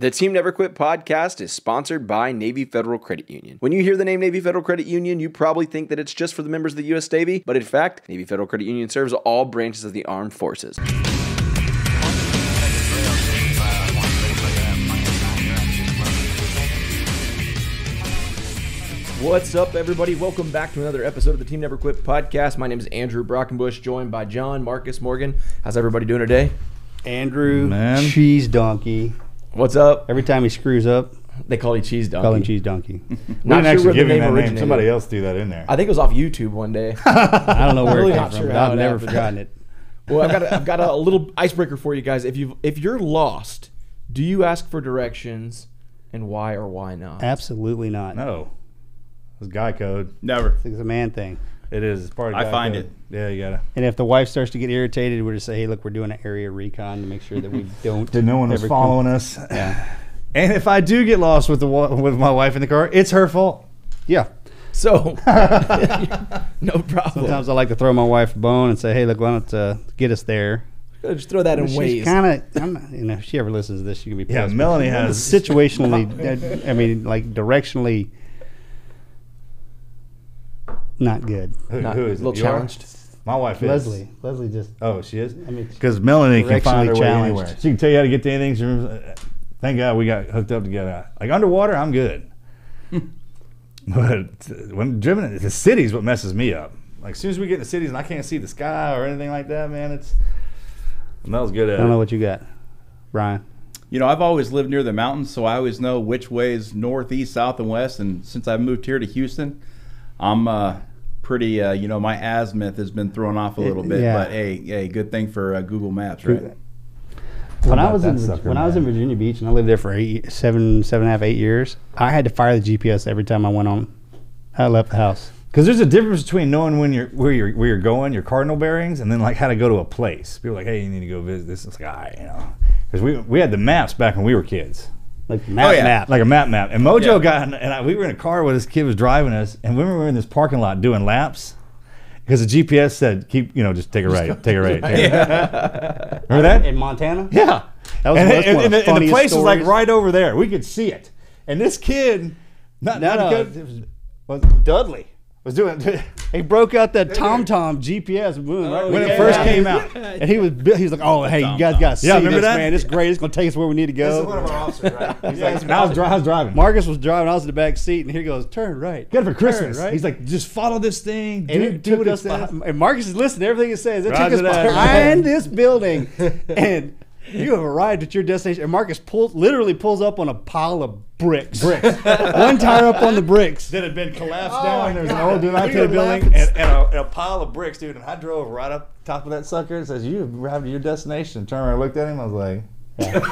The Team Never Quit podcast is sponsored by Navy Federal Credit Union. When you hear the name Navy Federal Credit Union, you probably think that it's just for the members of the U.S. Navy, but in fact, Navy Federal Credit Union serves all branches of the armed forces. What's up, everybody? Welcome back to another episode of the Team Never Quit podcast. My name is Andrew Brockenbush, joined by John Marcus Morgan. How's everybody doing today? Andrew, Cheese Donkey. What's up? Every time he screws up, they call you Cheese Donkey. Call him Cheese Donkey. Not actually give him that name. Somebody else threw that in there. I think it was off YouTube one day. I don't know where really it came not from, sure but how I've it never happened. forgotten it. Well, I've got a little icebreaker for you guys. If you're lost, do you ask for directions, and why or why not? Absolutely not. No. It's guy code. Never. It's a man thing. It is. It's part of guy I find code. it. Yeah, you gotta. And if the wife starts to get irritated, we'll just say, hey, look, we're doing an area recon to make sure that we don't. That no one was ever following us. Yeah. And if I do get lost with my wife in the car, it's her fault. Yeah. So, no problem. Sometimes I like to throw my wife a bone and say, hey, look, why don't get us there? Just throw that in She's ways. kind of, if she ever listens to this, she can be pissed. Yeah, Melanie has situationally, like directionally, not good. Who is a it? little You are? challenged. My wife is. Leslie just. Oh, she is? I mean, Because Melanie can find her directionally way challenged. anywhere. She can tell you how to get to anything. Thank God we got hooked up together. Like underwater, I'm good. But when driven in the city's what messes me up. Like as soon as we get in the cities and I can't see the sky or anything like that, man, Mel's good at I don't know it. what you got, Brian. You know, I've always lived near the mountains, so I always know which way is north, east, south, and west. And since I moved here to Houston, I'm pretty, my azimuth has been thrown off a little bit. Yeah. But hey, good thing for Google Maps, right? When I about was that in sucker, when I was in man? Virginia Beach and I lived there for 7.5, 8 years, I had to fire the GPS every time I left the house. Because there's a difference between knowing where you're going, your cardinal bearings, and then like how to go to a place. People are like, hey, you need to go visit this. It's like, because we had the maps back when we were kids, Like map. like a map. And Mojo got we were in a car where this kid was driving us, and we were in this parking lot doing laps. Because the GPS said, just take a right, take a right. Remember that? In Montana? Yeah. That was And the funniest place was like stories. right over there. We could see it. And this kid, It was Dudley. was doing. He broke out that TomTom GPS when it first came out, and he was like, "Oh, hey, you guys got to see remember this, that? man. It's great. It's gonna take us where we need to This is go." one of our officers, right? He's like, and I was driving. Marcus was driving. I was in the back seat, and he goes, "Turn right." Get it for Christmas. Turn right. He's like, just follow this thing. And Do it do took what it us says. and Marcus is listening to everything it says. It took Roger us that. behind this building, and you have arrived at your destination. And Marcus literally pulls up on a pile of bricks. One tire up on the bricks. That had been collapsed Oh down. my There was an God. old dilapidated We were building laughing. and a pile of bricks, dude. And I drove right up top of that sucker. It says, you arrived at your destination. Turned around and looked at him. I was like,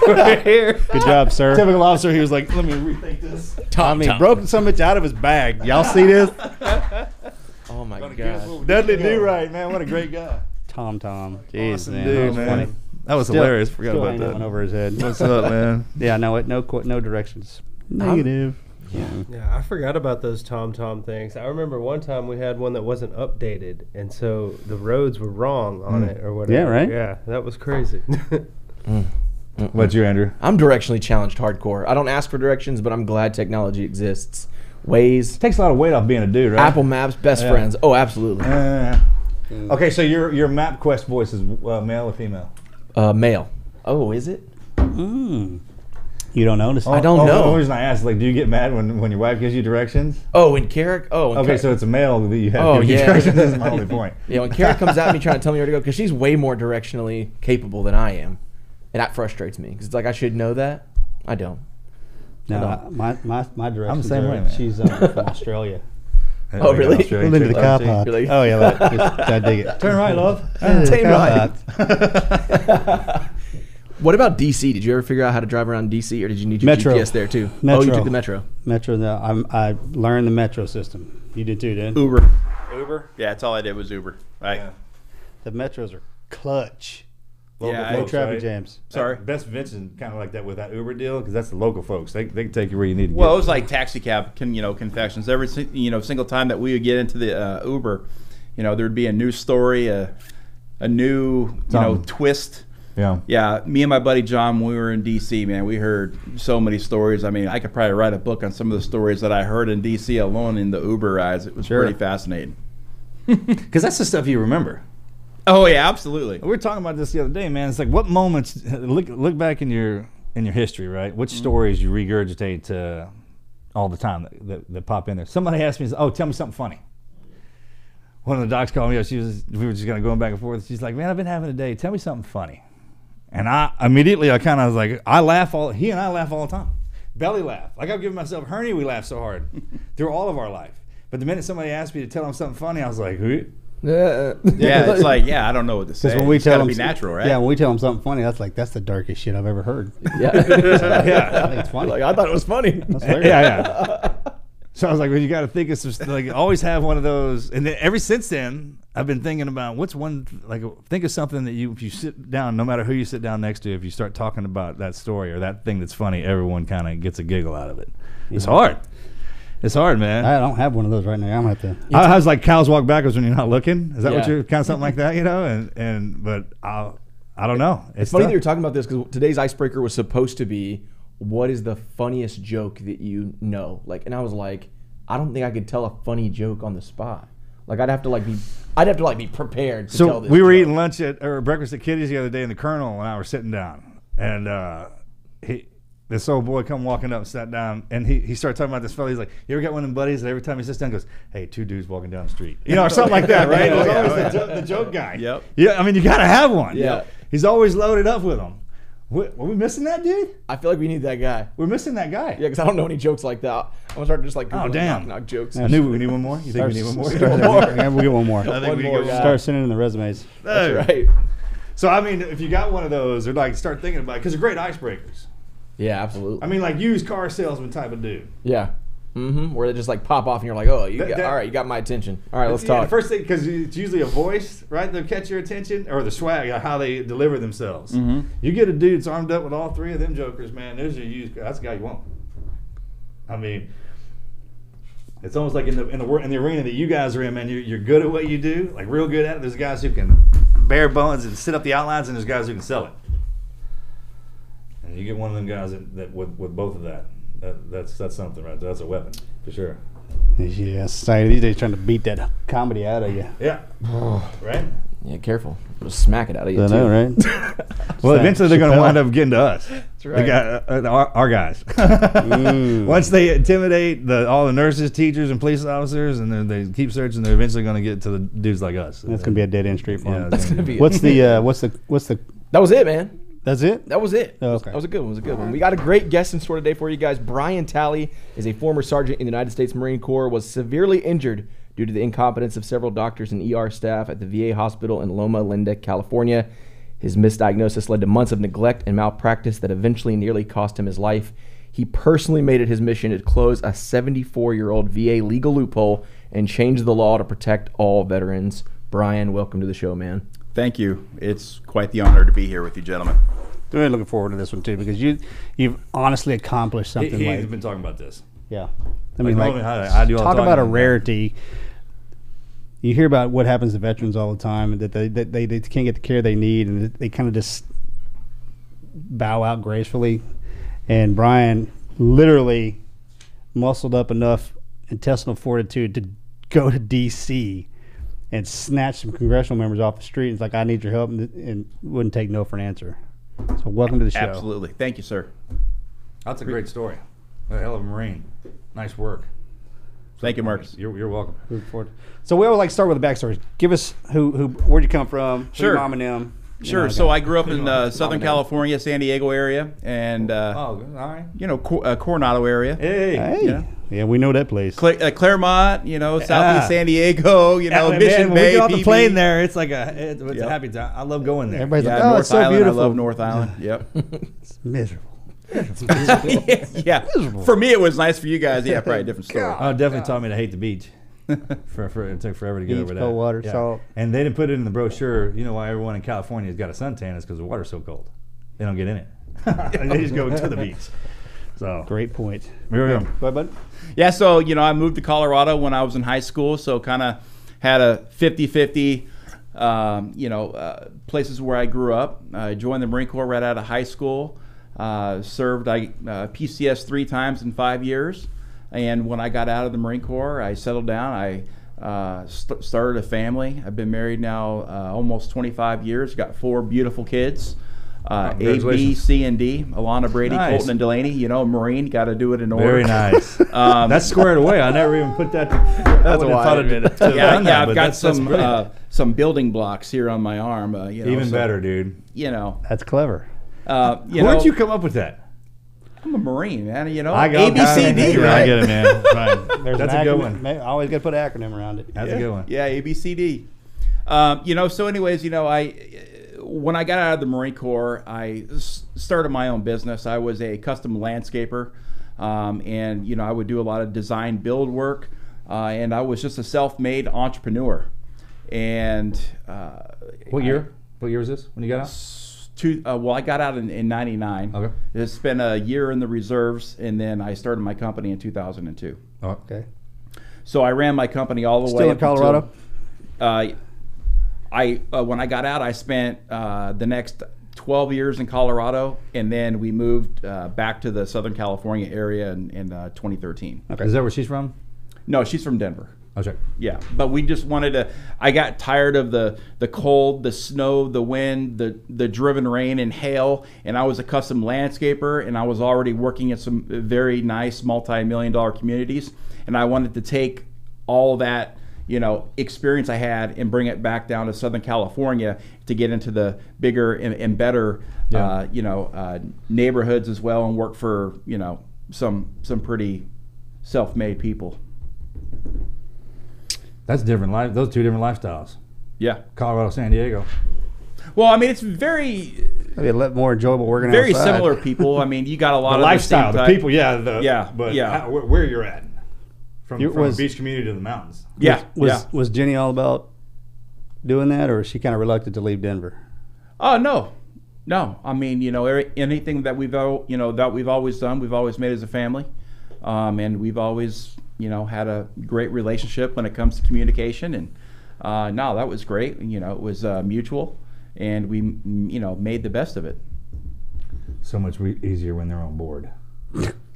we're here. Good job, sir. Typical officer. He was like, let me rethink this. Broke some bitch out of his bag. Y'all see this? Oh my God. Dudley Do-Right, man. What a great guy. TomTom. Jeez, Awesome man. dude, That was man. funny. That was Still- hilarious. Forgot still about hanging that. one over his head. What's up, man? Yeah, no directions. Negative. Yeah, I forgot about those TomTom things. I remember one time we had one that wasn't updated, and so the roads were wrong on it or whatever. Yeah, right? Yeah, that was crazy. What's you, Andrew? I'm directionally challenged hardcore. I don't ask for directions, but I'm glad technology exists. Waze, Takes a lot of weight off being a dude, right? Apple Maps, best Yeah. friends. Oh, absolutely. Okay, so your MapQuest voice is male or female? Mail. Oh, is it? You don't notice? I don't know. The only reason I asked is, like, do you get mad when your wife gives you directions? Oh, and Carrick. Oh, and Okay, so it's a male that you have Oh, giving you yeah. directions. That's my only point. yeah, when Carrick comes at me trying to tell me where to go, because she's way more directionally capable than I am, and that frustrates me. Because it's like I should know that. I don't. No, my directions same are, way, man. she's from Australia. Oh, really? Australian Pull into the chick. car too. park. Really? Oh, yeah, I dig it. Turn right, love. Turn right. Car What about DC? Did you ever figure out how to drive around DC, or did you need your Metro. GPS there too? Metro. Oh, you took the Metro. Metro, no, I learned the Metro system. You did too, didn't you? Uber? Yeah, that's all I did was Uber. Right. Yeah. The Metros are clutch. Local Yeah, No folks, traffic right? jams. Sorry. Best Vincent kind of like that with that Uber deal because that's the local folks. They can take you where you need to Well, it get. was like taxi cab, confessions. Every single time that we would get into the Uber, there'd be a new story, a new Something. twist Yeah, me and my buddy John, when we were in D.C., man, we heard so many stories. I mean, I could probably write a book on some of the stories that I heard in D.C. alone in the Uber rides. It was pretty fascinating. Because that's the stuff you remember. Oh, yeah, absolutely. We were talking about this the other day, man. It's like, what moments, look back in your history, right? Which stories you regurgitate all the time that pop in there. Somebody asked me, oh, tell me something funny. One of the docs called me up. We were just going back and forth. She's like, man, I've been having a day. Tell me something funny. And I kind of was like, he and I laugh all the time. Belly laugh. Like I've given myself hernia, we laugh so hard through all of our life. But the minute somebody asked me to tell them something funny, I was like, who? Yeah, it's like, I don't know what to say. When we it's tell gotta them, be natural, right? Yeah, when we tell them something funny, that's the darkest shit I've ever heard. Yeah. I think it's funny. Like, I thought it was funny. Yeah. So I was like, well, you got to think of some, like, always have one of those. And then ever since then, I've been thinking about what's one, like, think of something that if you sit down, no matter who you sit down next to, if you start talking about that story or that thing that's funny, everyone kind of gets a giggle out of it. It's hard. It's hard, man. I don't have one of those right now. I'm going to have to. I was like, cows walk backwards when you're not looking. Is that what you're, kind of something like that, you know? But I don't know. It's funny that you're talking about this because today's icebreaker was supposed to be, what is the funniest joke that you know? Like, and I was like, I don't think I could tell a funny joke on the spot. Like, I'd have to be prepared to tell this. So we were joke. eating lunch or breakfast at Kitty's the other day, and the Colonel and I were sitting down, and this old boy come walking up, sat down, and he started talking about this fella. He's like, you ever got one of them buddies that every time he sits down goes, hey, two dudes walking down the street, you know, or something like that, right? He's always the joke guy. Yep. Yeah, I mean, you got to have one. Yeah. He's always loaded up with them. Were we missing that dude? I feel like we need that guy. We're missing that guy. Yeah, because I don't know any jokes like that. I'm gonna start just like damn. knock jokes. I knew we need one more. You think we need one more? Yeah, we'll get one more. I think we more, need guy. Start sending in the resumes. That's right. So I mean, if you got one of those, or like start thinking about it, because they're great icebreakers. Yeah, absolutely. I mean, like used car salesman type of dude. Yeah. Mm-hmm. Where they just like pop off and you're like, oh, all right, you got my attention. All right, let's talk. The first thing, because it's usually a voice, right? They'll catch your attention, or the swag, how they deliver themselves. Mm-hmm. You get a dude that's armed up with all three of them jokers, man. There's your used. That's the guy you want. I mean, it's almost like in the arena that you guys are in, man. You're good at what you do, like real good at it. There's guys who can bare bones and sit up the outlines, and there's guys who can sell it. And you get one of them guys that with both of that. That's something right there. That's a weapon for sure. Yeah, society these days trying to beat that comedy out of you. Yeah. Right? Yeah, careful. It'll smack it out of you, I too. know, right? Well, eventually they're going to wind up getting to us. That's right. Our guys. Once they intimidate all the nurses, teachers, and police officers, and then they keep searching, they're eventually going to get to the dudes like us. That's going to be a dead end street for them. That's gonna be What's the That was it, man. That's it? That was it. Oh, okay. That was a good one. It was a good one. We got a great guest in store today for you guys. Brian Talley is a former sergeant in the United States Marine Corps, was severely injured due to the incompetence of several doctors and ER staff at the VA hospital in Loma Linda, California. His misdiagnosis led to months of neglect and malpractice that eventually nearly cost him his life. He personally made it his mission to close a 74-year-old VA legal loophole and change the law to protect all veterans. Brian, welcome to the show, man. Thank you. It's quite the honor to be here with you, gentlemen. I'm really looking forward to this one too because you've honestly accomplished something. He's been talking about this. Yeah, I mean, like I do all talk the about a talking. rarity. You hear about what happens to veterans all the time, that they can't get the care they need, and they kind of just bow out gracefully. And Brian literally muscled up enough intestinal fortitude to go to D.C. and snatch some congressional members off the street. It's like, I need your help, and wouldn't take no for an answer. So welcome to the show. Absolutely. Thank you, sir. That's a great story. A hell of a Marine. Nice work. Thank you, Marcus. You're welcome. Looking forward. So we always like to start with the backstory. Give us where'd you come from? Who your Sure. mom and them. Sure. So I grew up in Southern California, San Diego area, and All right. Coronado area. Hey. Yeah, we know that place. Claremont, Southeast San Diego, Man, Mission when Bay. we get off the PB. plane there, it's like it's Yep. a happy time. I love going there. Everybody's Yeah, like, oh, North it's so Island. beautiful. I love North Island. Yep. It's miserable. Yeah. For me, it was nice. For you guys, yeah, probably a different story. Oh, it definitely taught me to hate the beach. It took forever to get Beach, over that. cold water, salt. And they didn't put it in the brochure. You know why everyone in California has got a suntan is because the water's so cold. They don't get in it. They just go to the beach. So Great point. here we go. Go ahead, bud. Yeah, so, I moved to Colorado when I was in high school, so kind of had a 50-50 places where I grew up. I joined the Marine Corps right out of high school. Served PCS 3 times in 5 years. And when I got out of the Marine Corps, I settled down. I started a family. I've been married now almost 25 years. Got 4 beautiful kids. A, B, C, and D. Alana, Brady, Nice. Colton, and Delaney. Marine, got to do it in order. Very nice. That's squared away. I never even put that. That's why I admit it. Yeah, I've got some building blocks here on my arm. Even better, dude. That's clever. Where'd you come up with that? I'm a Marine, man. I got A, B, C, D, yeah, right? I get it, man. Fine. There's That's an a good acronym. one. I always got to put an acronym around it. That's a good one. Yeah, A, B, C, D. So anyways, when I got out of the Marine Corps, I started my own business. I was a custom landscaper, and I would do a lot of design build work, and I was just a self-made entrepreneur. And What year? What year was this when you got out? I got out in 99. Okay. I spent a year in the reserves, and then I started my company in 2002. Oh. Okay. So I ran my company all the way Still in up until- Colorado? When I got out, I spent the next 12 years in Colorado, and then we moved back to the Southern California area in 2013. Okay. Is that where she's from? No, she's from Denver. Oh, check. Yeah, but we just wanted to. I got tired of the cold, the snow, the wind, the driven rain and hail, and I was a custom landscaper, and I was already working at some very nice multi-million-dollar communities, and I wanted to take all that experience I had and bring it back down to Southern California to get into the bigger and better neighborhoods as well, and work for some pretty self-made people. That's different life. Those 2 different lifestyles. Yeah. Colorado, San Diego. Well, I mean, it's very Maybe a lot more enjoyable working very outside. similar people. I mean, you got a lot The of lifestyle, the the same type. people, yeah. But Yeah. where you're at. From Was- the beach community to the mountains. Yeah. Was Jenny all about doing that, or is she kind of reluctant to leave Denver? Oh no. I mean, anything that we've always done, we've always made as a family, and we've always had a great relationship when it comes to communication. And no, that was great. It was mutual, and we made the best of it. So much easier when they're on board.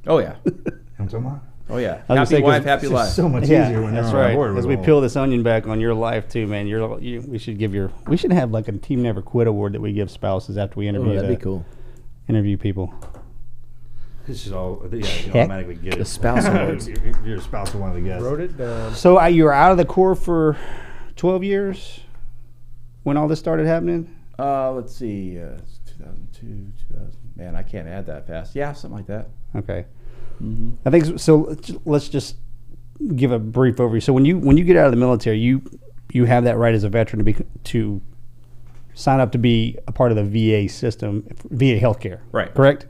Oh yeah. You know what I'm talking about? Oh yeah. I was Happy gonna say, wife, 'cause happy It's life. just so much easier when they're that's on right. board. As we peel this onion back on your life too, man, we should have like a Team Never Quit award that we give spouses after we interview. that'd be cool. Interview people. This is all, you Heck. automatically get it. The spouse awards. If you're a spouse of one of the guests. Wrote it down. So you were out of the Corps for 12 years when all this started happening. Let's see. It's 2002, 2000. Man, I can't add that fast. Yeah, something like that. Okay. Mm-hmm. I think so. Let's just give a brief overview. So when you get out of the military, you have that right as a veteran to sign up to be a part of the VA system, VA healthcare. Right. Correct.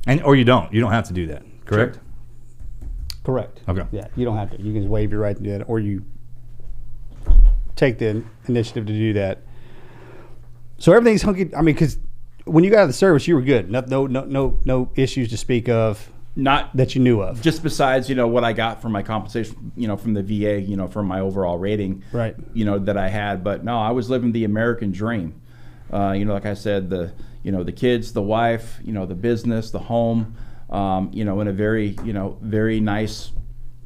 And or you don't have to do that. Correct. Correct. Okay. Yeah, you don't have to. You can just waive your right to do that, or you take the initiative to do that. So everything's hunky. I mean, because when you got out of the service, you were good. No issues to speak of. Not that you knew of. just besides what I got from my compensation, from the VA, from my overall rating, Right. That I had. But no, I was living the American dream. Like I said, the kids, the wife, the business, the home, in a very very nice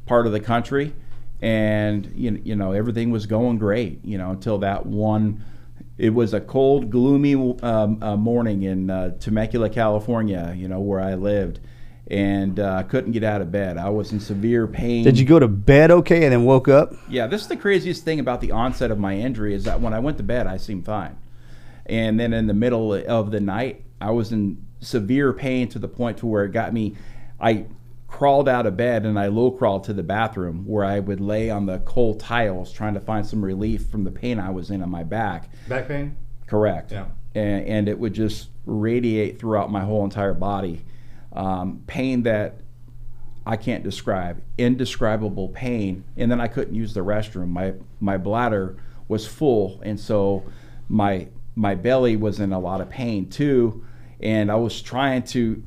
part of the country, and everything was going great, until that one. It was a cold, gloomy morning in Temecula, California, where I lived. And couldn't get out of bed. I was in severe pain. Did you go to bed okay and then woke up? Yeah, this is the craziest thing about the onset of my injury is that when I went to bed, I seemed fine. And then in the middle of the night, I was in severe pain to the point to where it got me. I crawled out of bed and I low crawled to the bathroom where I would lay on the cold tiles trying to find some relief from the pain I was in on my back. Back pain? Correct. Yeah. And it would just radiate throughout my whole entire body. Pain that I can't describe, indescribable pain, and then I couldn't use the restroom. My bladder was full, and so my belly was in a lot of pain too, and I was trying to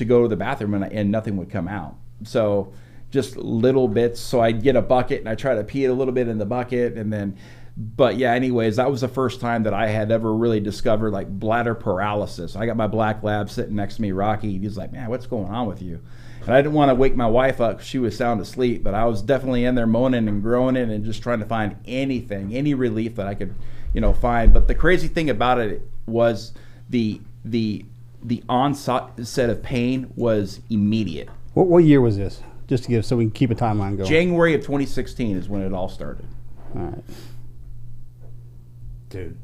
go to the bathroom, and nothing would come out. So just little bits. So I'd get a bucket and I try to pee it a little bit in the bucket, and then But yeah, anyways, that was the first time that I had ever really discovered like bladder paralysis. I got my black lab sitting next to me, Rocky. He's like, man, what's going on with you? And I didn't want to wake my wife up. She was sound asleep, but I was definitely in there moaning and groaning and just trying to find anything, any relief that I could, find. But the crazy thing about it was the onset of pain was immediate. What year was this? Just to give, so we can keep a timeline going. January of 2016 is when it all started. All right. Dude.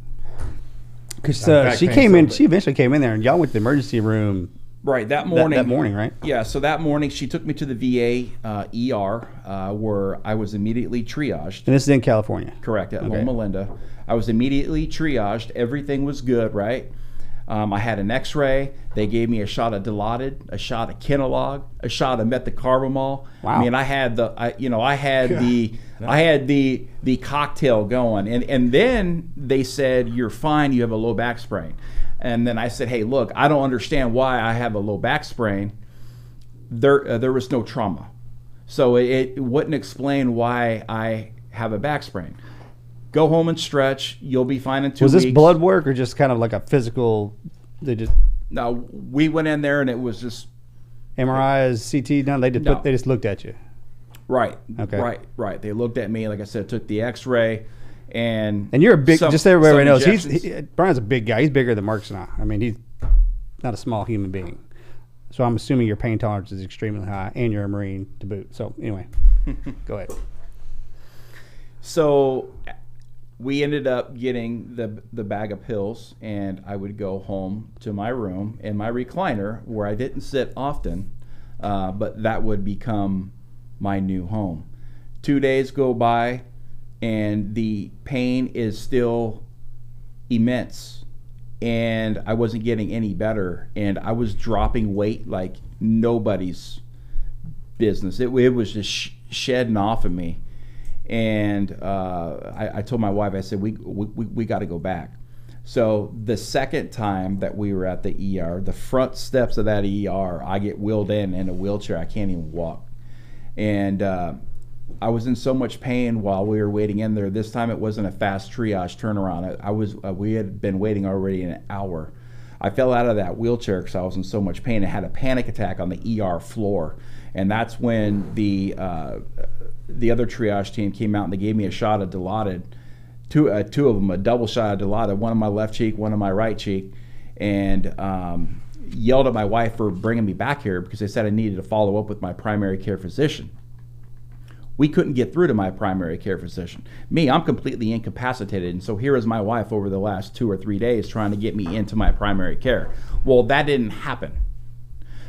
Because she eventually came in there, and y'all went to the emergency room. Right, that morning. That morning, right? Yeah, so that morning she took me to the VA ER where I was immediately triaged. And this is in California? Correct, at Loma Linda. I was immediately triaged. Everything was good, right? I had an X-ray. They gave me a shot of Dilaudid, a shot of Kenalog, a shot of methocarbamol. Wow. I mean, I had the cocktail going, and then they said, you're fine. You have a low back sprain. And then I said, hey, look, I don't understand why I have a low back sprain. There was no trauma, so it wouldn't explain why I have a back sprain. Go home and stretch. You'll be fine in 2 weeks. Was this blood work or just kind of like a physical? No, we went in there and it was just MRIs, CT done. They just looked at you. Right. Okay. Right. They looked at me. Like I said, took the X-ray, and you're a big. Just so everybody knows, injections. Brian's a big guy. He's bigger than Mark's now. I mean, he's not a small human being. So I'm assuming your pain tolerance is extremely high, and you're a Marine to boot. So anyway, go ahead. So we ended up getting the bag of pills, and I would go home to my room in my recliner where I didn't sit often, but that would become my new home. 2 days go by, and the pain is still immense, and I wasn't getting any better, and I was dropping weight like nobody's business. It was just shedding off of me. And I told my wife, I said, we got to go back. So the second time that we were at the ER, the front steps of that ER, I get wheeled in a wheelchair. I can't even walk. And I was in so much pain while we were waiting in there. This time it wasn't a fast triage turnaround. We had been waiting already an hour. I fell out of that wheelchair because I was in so much pain. I had a panic attack on the ER floor. And that's when the other triage team came out and they gave me a shot of Dilaudid, two of them, a double shot of Dilaudid, one on my left cheek, one on my right cheek, and yelled at my wife for bringing me back here because they said I needed to follow up with my primary care physician. We couldn't get through to my primary care physician. Me, I'm completely incapacitated, and so here is my wife over the last 2 or 3 days trying to get me into my primary care. Well, that didn't happen.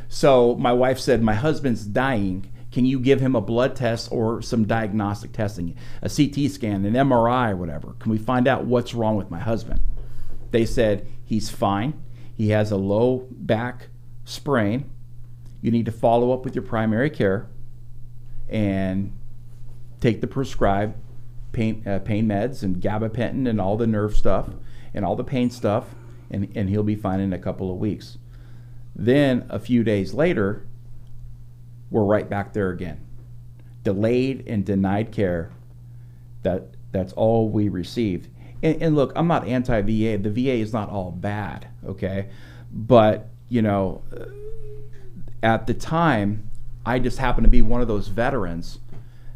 So my wife said, my husband's dying. Can you give him a blood test or some diagnostic testing, a CT scan, an MRI, whatever? Can we find out what's wrong with my husband? They said, he's fine. He has a low back sprain. You need to follow up with your primary care and take the prescribed pain meds and gabapentin and all the nerve stuff and all the pain stuff, and he'll be fine in a couple of weeks. Then a few days later, we're right back there again. Delayed and denied care. That's all we received. And look, I'm not anti-VA. The VA is not all bad, okay? But, at the time, I just happened to be one of those veterans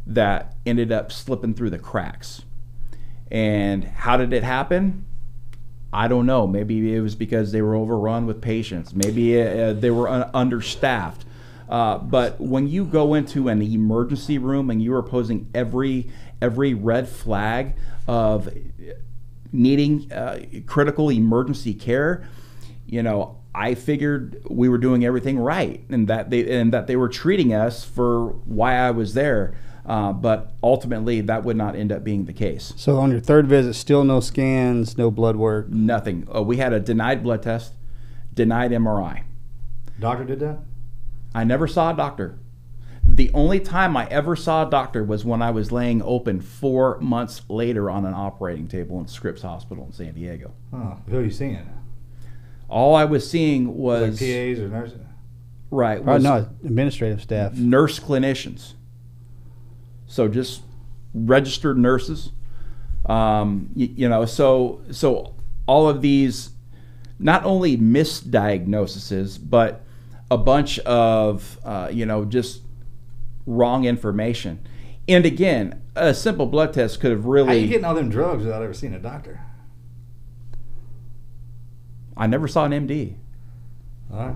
that ended up slipping through the cracks. And how did it happen? I don't know. Maybe it was because they were overrun with patients. Maybe they were understaffed. But when you go into an emergency room and you are posing every red flag of needing critical emergency care, I figured we were doing everything right, and that they were treating us for why I was there. But ultimately, that would not end up being the case. So on your third visit, still no scans, no blood work? Nothing. We had a denied blood test, denied MRI. Doctor did that? I never saw a doctor. The only time I ever saw a doctor was when I was laying open 4 months later on an operating table in Scripps Hospital in San Diego. Oh, who are you seeing? All I was seeing was... Like PAs or nurses? Right. No, administrative staff. Nurse clinicians. So just registered nurses. So all of these, not only misdiagnoses, but a bunch of just wrong information. And again, a simple blood test could have really. How you getting all them drugs without ever seeing a doctor? I never saw an MD. All right.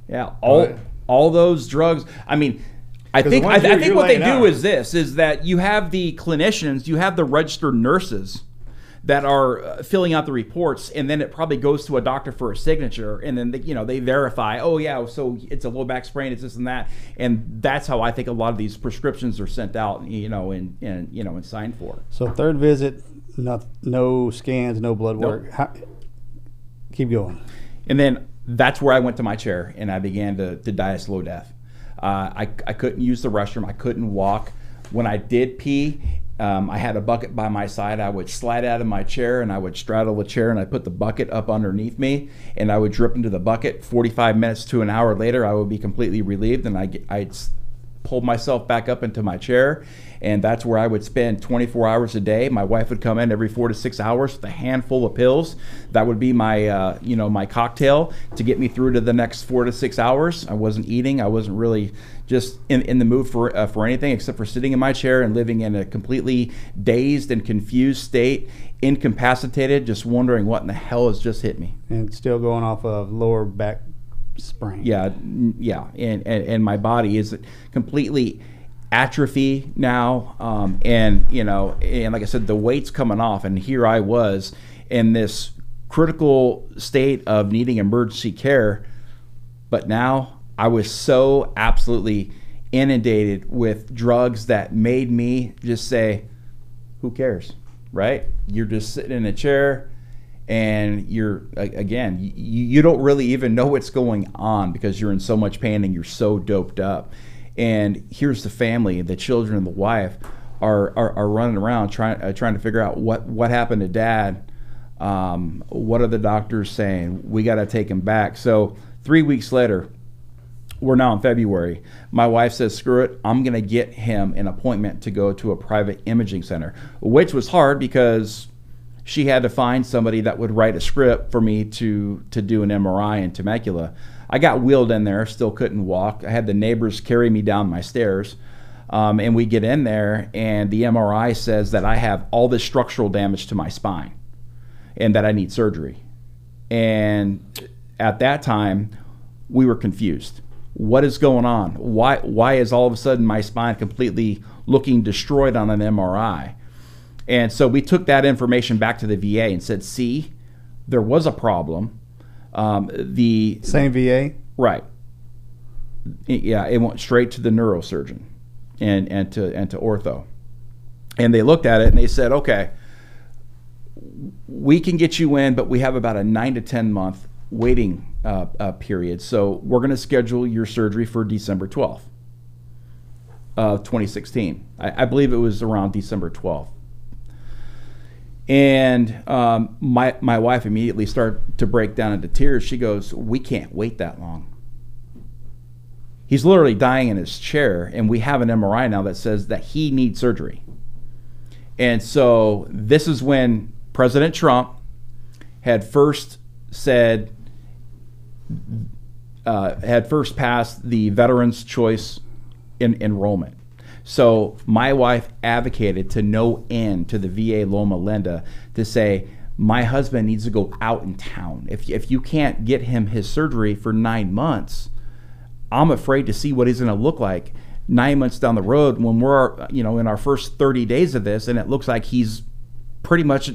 Yeah, Right. all those drugs. I mean, I 'Cause think the ones I you're think what they laying do out- is that you have the clinicians, you have the registered nurses that are filling out the reports, and then it probably goes to a doctor for a signature, and then they verify. Oh yeah, so it's a low back sprain, it's this and that, and that's how I think a lot of these prescriptions are sent out, and signed for. So third visit, no scans, no blood Nope. work. Keep going. And then that's where I went to my chair and I began to die a slow death. I couldn't use the restroom. I couldn't walk. When I did pee, I had a bucket by my side. I would slide out of my chair and I would straddle the chair and I put the bucket up underneath me and I would drip into the bucket. 45 minutes to an hour later, I would be completely relieved and I'd pull myself back up into my chair. And that's where I would spend 24 hours a day. My wife would come in every 4 to 6 hours with a handful of pills. That would be my, my cocktail to get me through to the next 4 to 6 hours. I wasn't eating. I wasn't really just in the mood for anything except for sitting in my chair and living in a completely dazed and confused state, incapacitated, just wondering what in the hell has just hit me. And still going off of lower back sprain. Yeah, and my body is completely atrophy now, and like I said, the weight's coming off, and here I was in this critical state of needing emergency care, but now I was so absolutely inundated with drugs that made me just say, who cares, right? You're just sitting in a chair and you're, again, you don't really even know what's going on because you're in so much pain and you're so doped up. And here's the family, the children and the wife are running around trying to figure out what happened to Dad. What are the doctors saying? We got to take him back. So 3 weeks later, we're now in February. My wife says, screw it, I'm going to get him an appointment to go to a private imaging center, which was hard because she had to find somebody that would write a script for me to do an MRI in Temecula. I got wheeled in there, still couldn't walk. I had the neighbors carry me down my stairs. And we get in there, and the MRI says that I have all this structural damage to my spine and that I need surgery. And at that time, we were confused. What is going on? Why is all of a sudden my spine completely looking destroyed on an MRI? And so we took that information back to the VA and said, see, there was a problem. The same VA? Right. Yeah, it went straight to the neurosurgeon and to ortho. And they looked at it and they said, okay, we can get you in, but we have about a 9 to 10 month waiting period. So we're going to schedule your surgery for December 12th of 2016. I believe it was around December 12th. And my wife immediately started to break down into tears. She goes, we can't wait that long. He's literally dying in his chair, and we have an MRI now that says that he needs surgery. And so this is when President Trump had first said, had first passed the Veterans Choice enrollment. So my wife advocated to no end to the VA Loma Linda to say, my husband needs to go out in town. If you can't get him his surgery for 9 months, I'm afraid to see what he's going to look like 9 months down the road when we're, in our first 30 days of this, and it looks like he's pretty much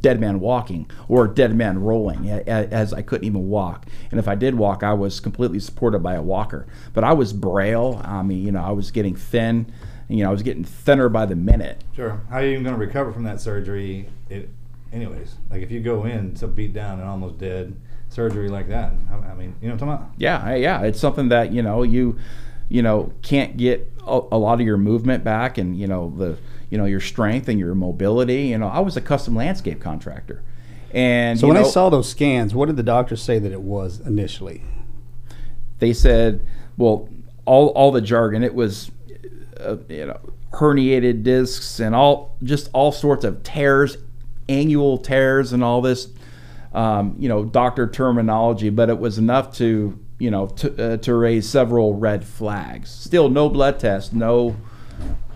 dead man walking or dead man rolling, as I couldn't even walk. And if I did walk, I was completely supported by a walker. But I was braille. I mean, I was getting thin. I was getting thinner by the minute. Sure. How are you even going to recover from that surgery? Anyways, like if you go in so beat down and almost dead, surgery like that, I mean, you know what I'm talking about? Yeah. It's something that, you can't get a lot of your movement back, and, your strength and your mobility. I was a custom landscape contractor. And so when I saw those scans, what did the doctors say that it was initially? They said, well, all the jargon, it was herniated discs and all sorts of tears, annual tears, and all this, doctor terminology. But it was enough to raise several red flags. Still, no blood test, no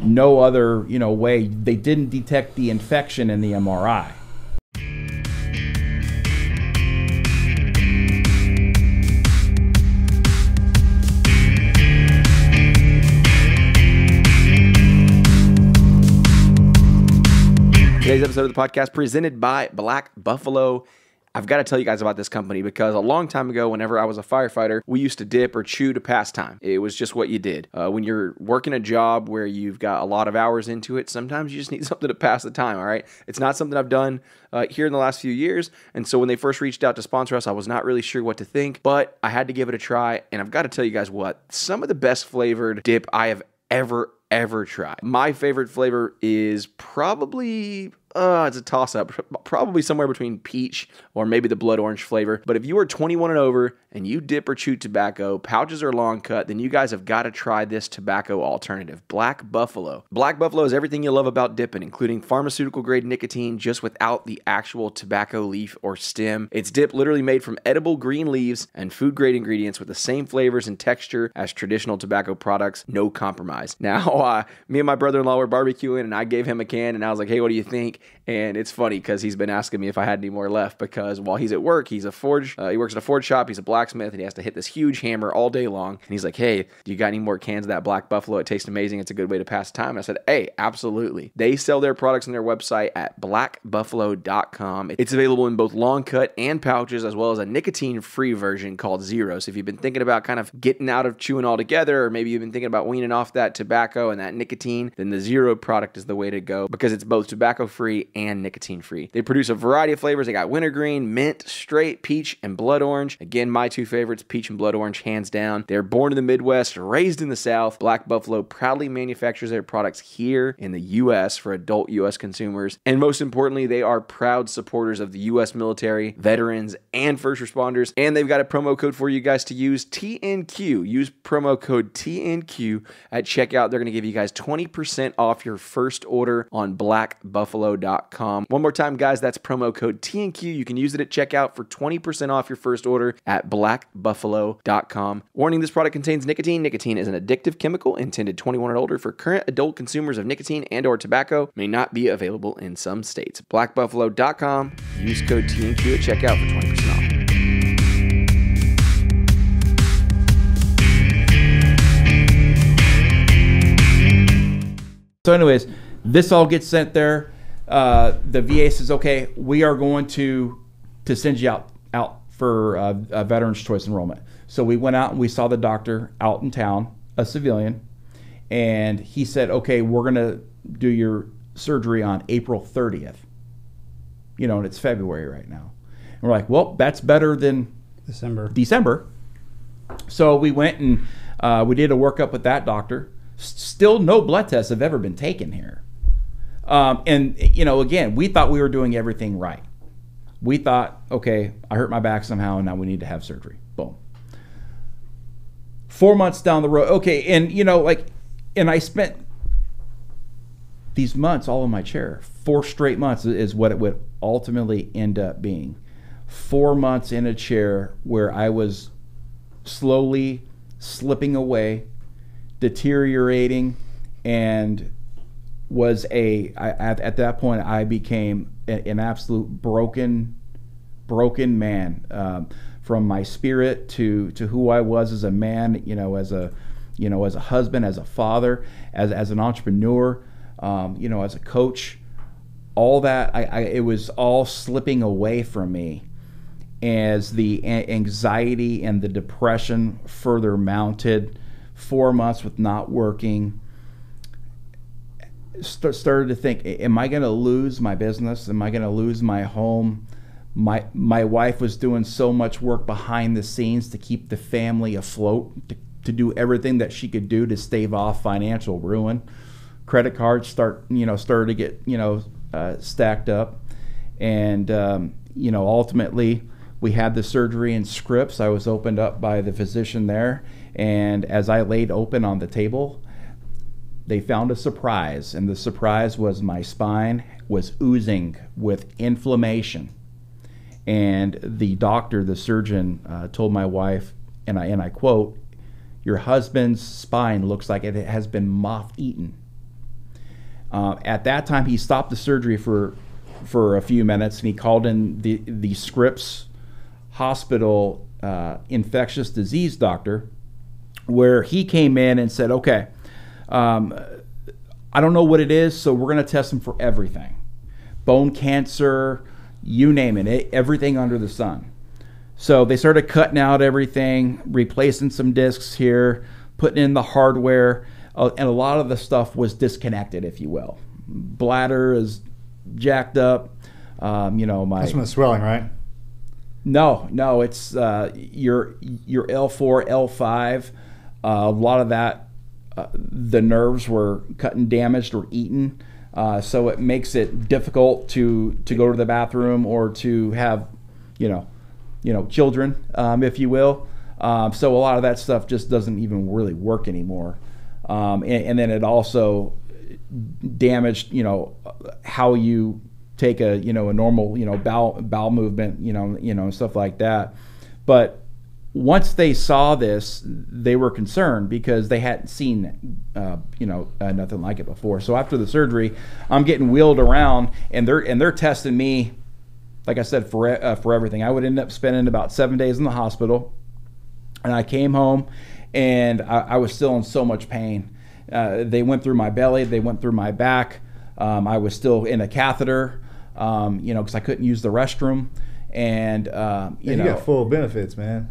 other way. They didn't detect the infection in the MRI. Today's episode of the podcast presented by Black Buffalo. I've got to tell you guys about this company because a long time ago, whenever I was a firefighter, we used to dip or chew to pass time. It was just what you did. When you're working a job where you've got a lot of hours into it, sometimes you just need something to pass the time, all right? It's not something I've done here in the last few years, and so when they first reached out to sponsor us, I was not really sure what to think, but I had to give it a try, and I've got to tell you guys what, some of the best flavored dip I have ever tried. My favorite flavor is probably... it's a toss-up. Probably somewhere between peach or maybe the blood orange flavor. But if you are 21 and over and you dip or chew tobacco, pouches are long cut, then you guys have got to try this tobacco alternative, Black Buffalo. Black Buffalo is everything you love about dipping, including pharmaceutical-grade nicotine, just without the actual tobacco leaf or stem. It's dip literally made from edible green leaves and food-grade ingredients with the same flavors and texture as traditional tobacco products. No compromise. Now, me and my brother-in-law were barbecuing, and I gave him a can, and I was like, hey, what do you think? And it's funny because he's been asking me if I had any more left, because while he's at work, he's a forge. He works at a forge shop. He's a blacksmith, and he has to hit this huge hammer all day long. And he's like, hey, do you got any more cans of that Black Buffalo? It tastes amazing. It's a good way to pass time. And I said, hey, absolutely. They sell their products on their website at blackbuffalo.com. It's available in both long cut and pouches, as well as a nicotine-free version called Zero. So if you've been thinking about kind of getting out of chewing altogether, or maybe you've been thinking about weaning off that tobacco and that nicotine, then the Zero product is the way to go because it's both tobacco-free and nicotine-free. They produce a variety of flavors. They got wintergreen, mint, straight, peach, and blood orange. Again, my two favorites, peach and blood orange, hands down. They're born in the Midwest, raised in the South. Black Buffalo proudly manufactures their products here in the U.S. for adult U.S. consumers. And most importantly, they are proud supporters of the U.S. military, veterans, and first responders. And they've got a promo code for you guys to use, TNQ. Use promo code TNQ at checkout. They're going to give you guys 20% off your first order on blackbuffalo.com. One more time, guys, that's promo code TNQ. You can use it at checkout for 20% off your first order at blackbuffalo.com. Warning, this product contains nicotine. Nicotine is an addictive chemical intended 21 and older for current adult consumers of nicotine and or tobacco. May not be available in some states. blackbuffalo.com. Use code TNQ at checkout for 20% off. So anyways, this all gets sent there. The VA says, okay, we are going to send you out for a Veterans Choice Enrollment. So we went out and we saw the doctor out in town, a civilian, and he said, okay, we're going to do your surgery on April 30th. And it's February right now. And we're like, well, that's better than December. So we went and we did a workup with that doctor. Still no blood tests have ever been taken here. And again, we thought we were doing everything right. We thought, okay, I hurt my back somehow and now we need to have surgery. Boom. 4 months down the road. Okay. And and I spent these months all in my chair. 4 straight months is what it would ultimately end up being. 4 months in a chair where I was slowly slipping away, deteriorating, and at that point I became an absolute broken man, from my spirit to who I was as a man, as a husband, as a father, as an entrepreneur, as a coach. All that it was all slipping away from me as the anxiety and the depression further mounted. 4 months with not working. Started to think, am I going to lose my business? Am I going to lose my home? My wife was doing so much work behind the scenes to keep the family afloat, to do everything that she could do to stave off financial ruin. Credit cards started to get stacked up, and ultimately we had the surgery in Scripps. I was opened up by the physician there, and as I laid open on the table, they found a surprise, and the surprise was my spine was oozing with inflammation. And the doctor, the surgeon, told my wife, and I quote, "Your husband's spine looks like it has been moth-eaten." At that time, he stopped the surgery for a few minutes, and he called in the Scripps Hospital infectious disease doctor, where he came in and said, "Okay, I don't know what it is, so we're going to test him for everything. Bone cancer, you name it, everything under the sun." So they started cutting out everything, replacing some discs here, putting in the hardware, and a lot of the stuff was disconnected, if you will. Bladder is jacked up. That's from the swelling, right? No, it's your L4, L5. A lot of that, the nerves were cut and damaged or eaten, so it makes it difficult to go to the bathroom or to have, children, if you will. So a lot of that stuff just doesn't even really work anymore, and then it also damaged, how you take a normal bowel movement, stuff like that. But once they saw this, they were concerned because they hadn't seen nothing like it before. So after the surgery, I'm getting wheeled around, and they're testing me, like I said, for everything. I would end up spending about 7 days in the hospital, and I came home, and I was still in so much pain. They went through my belly, they went through my back. I was still in a catheter, because I couldn't use the restroom, and you got full benefits, man.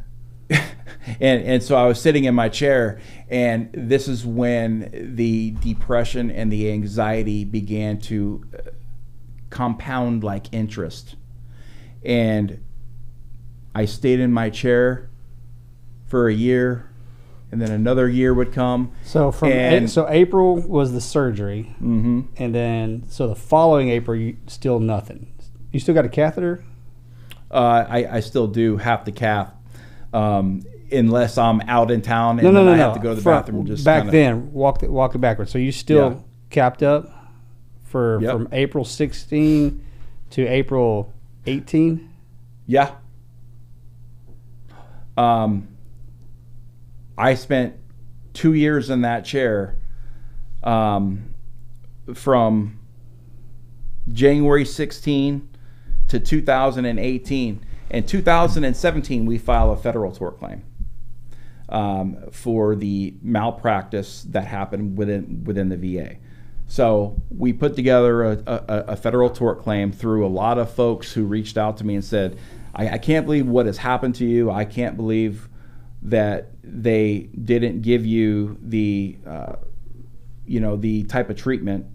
and so I was sitting in my chair, and this is when the depression and the anxiety began to compound like interest. And I stayed in my chair for a year, and then another year would come. So so April was the surgery, Mm-hmm. and then so the following April, still nothing. You still got a catheter? I still do have to cath, unless I'm out in town and I have to go to the bathroom. Just back then, walk it backwards. So you still capped up from April 16 to April 18? Yeah. I spent 2 years in that chair, from January 16 to 2018. In 2017, we filed a federal tort claim for the malpractice that happened within the VA. So we put together a federal tort claim through a lot of folks who reached out to me and said, I can't believe what has happened to you. I can't believe that they didn't give you the the type of treatment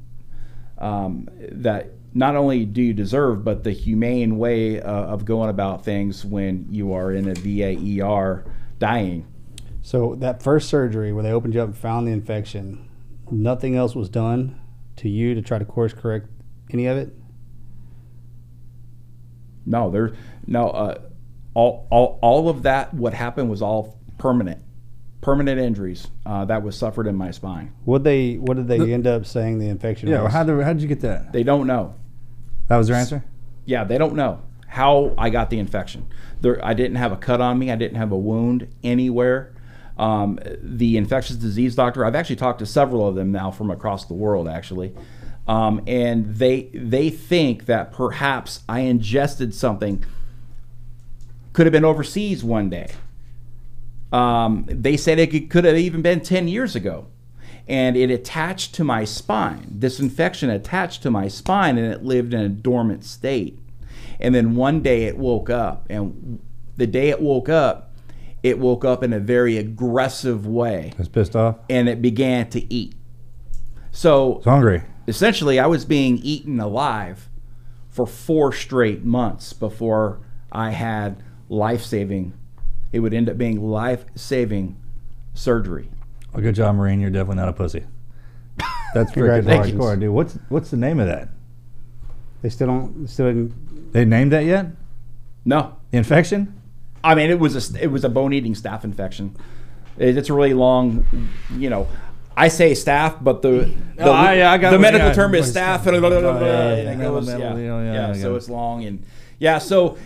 that not only do you deserve, but the humane way of going about things when you are in a VA ER dying. So that first surgery where they opened you up and found the infection, nothing else was done to you to try to course correct any of it? No, all of that, what happened was all permanent injuries that was suffered in my spine. What did they end up saying the infection was? How did you get that? They don't know. That was their answer? Yeah, they don't know how I got the infection. I didn't have a cut on me. I didn't have a wound anywhere. The infectious disease doctor, I've actually talked to several of them now from across the world, actually. And they think that perhaps I ingested something, could have been overseas one day. They said it could have even been 10 years ago. And it attached to my spine. This infection attached to my spine, and it lived in a dormant state. And then one day it woke up. And the day it woke up in a very aggressive way. It's pissed off? And it began to eat. So it's hungry. Essentially, I was being eaten alive for 4 straight months before I had life-saving. It would end up being life-saving surgery. Well, good job, Marine. You're definitely not a pussy. That's freaking hardcore, dude. What's the name of that? They still didn't. They named that yet? No. The infection? I mean, it was a bone-eating staph infection. It's a really long, I say staph, but the I got the what- medical yeah, term is what- staph. So it's long and so.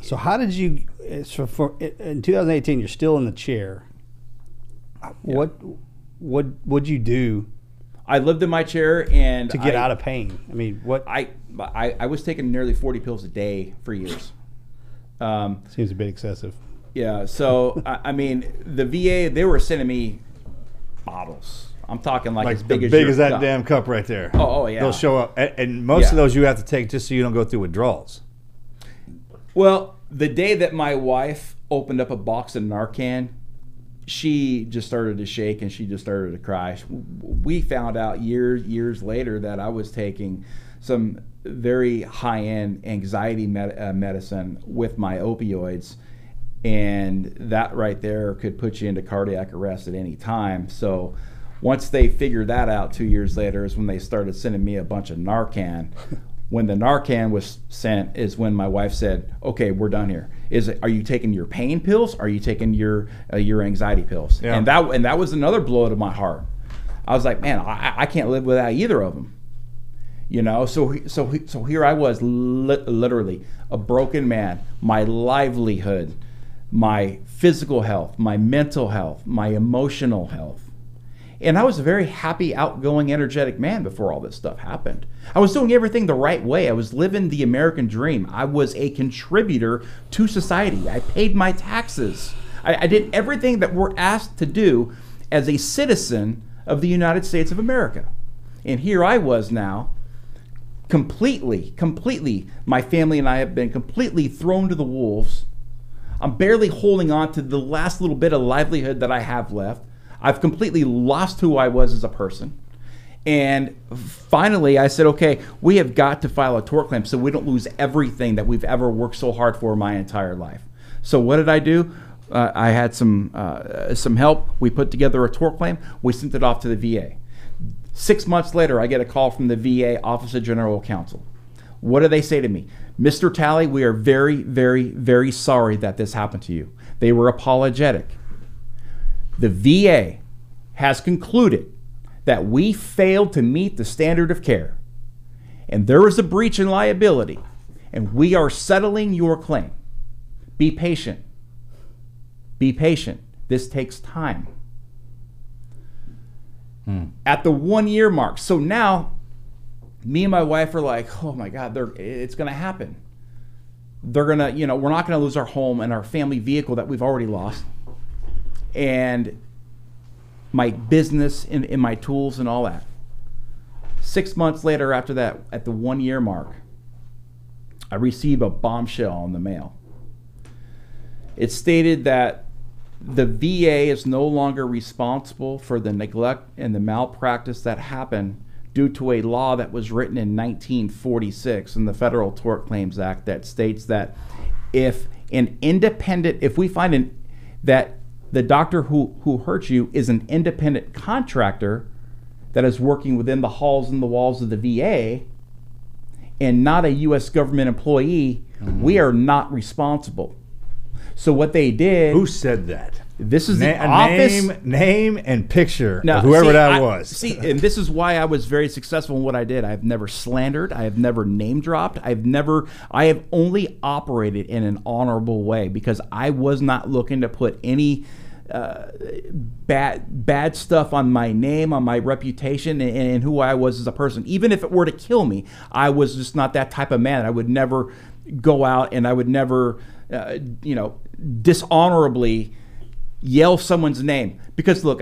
So how did you? So for in 2018, you're still in the chair. What'd you do I lived in my chair and to get out of pain? I mean, what? I was taking nearly 40 pills a day for years. Seems a bit excessive. Yeah, so I mean, the VA, they were sending me bottles. I'm talking like as big as your that cup. damn cup right there. Oh, yeah. They'll show up, and most of those you have to take just so you don't go through withdrawals. Well, the day that my wife opened up a box of Narcan, she just started to shake and she just started to cry. We found out years later that I was taking some very high-end anxiety medicine with my opioids, and that right there could put you into cardiac arrest at any time. So once they figured that out 2 years later is when they started sending me a bunch of Narcan. When the Narcan was sent is when my wife said, okay, we're done here. Are you taking your pain pills? Are you taking your anxiety pills? Yeah. And that was another blow to my heart. I was like, man, I can't live without either of them. You know, so here I was, literally a broken man. My livelihood, my physical health, my mental health, my emotional health. And I was a very happy, outgoing, energetic man before all this stuff happened. I was doing everything the right way. I was living the American dream. I was a contributor to society. I paid my taxes. I did everything that we're asked to do as a citizen of the United States of America. And here I was now, completely, my family and I have been completely thrown to the wolves. I'm barely holding on to the last little bit of livelihood that I have left. I've completely lost who I was as a person. And finally, I said, okay, we have got to file a tort claim so we don't lose everything that we've ever worked so hard for my entire life. So what did I do? I had some help. We put together a tort claim. We sent it off to the VA. 6 months later, I get a call from the VA Office of General Counsel. What do they say to me? Mr. Talley, we are very, very, very sorry that this happened to you. They were apologetic. The VA has concluded that we failed to meet the standard of care, and there is a breach in liability, and we are settling your claim. Be patient. Be patient. This takes time. At the 1 year mark. So now, me and my wife are like, oh my God, it's going to happen. They're going to, we're not going to lose our home and our family vehicle that we've already lost. And my business and my tools and all that. 6 months later after that, at the 1 year mark, I received a bombshell in the mail. It stated that the VA is no longer responsible for the neglect and the malpractice that happened due to a law that was written in 1946 in the Federal Tort Claims Act that states that if we find that the doctor who hurt you is an independent contractor that is working within the halls and the walls of the VA and not a U.S. government employee, we are not responsible. So what they did... Who said that? This is the office... Name and picture Now, of whoever that was. See, and this is why I was very successful in what I did. I've never slandered. I have never name dropped. I have only operated in an honorable way because I was not looking to put any bad stuff on my name, on my reputation, and who I was as a person. Even if it were to kill me, I was just not that type of man. I would never go out and I would never, dishonorably yell someone's name. Because look,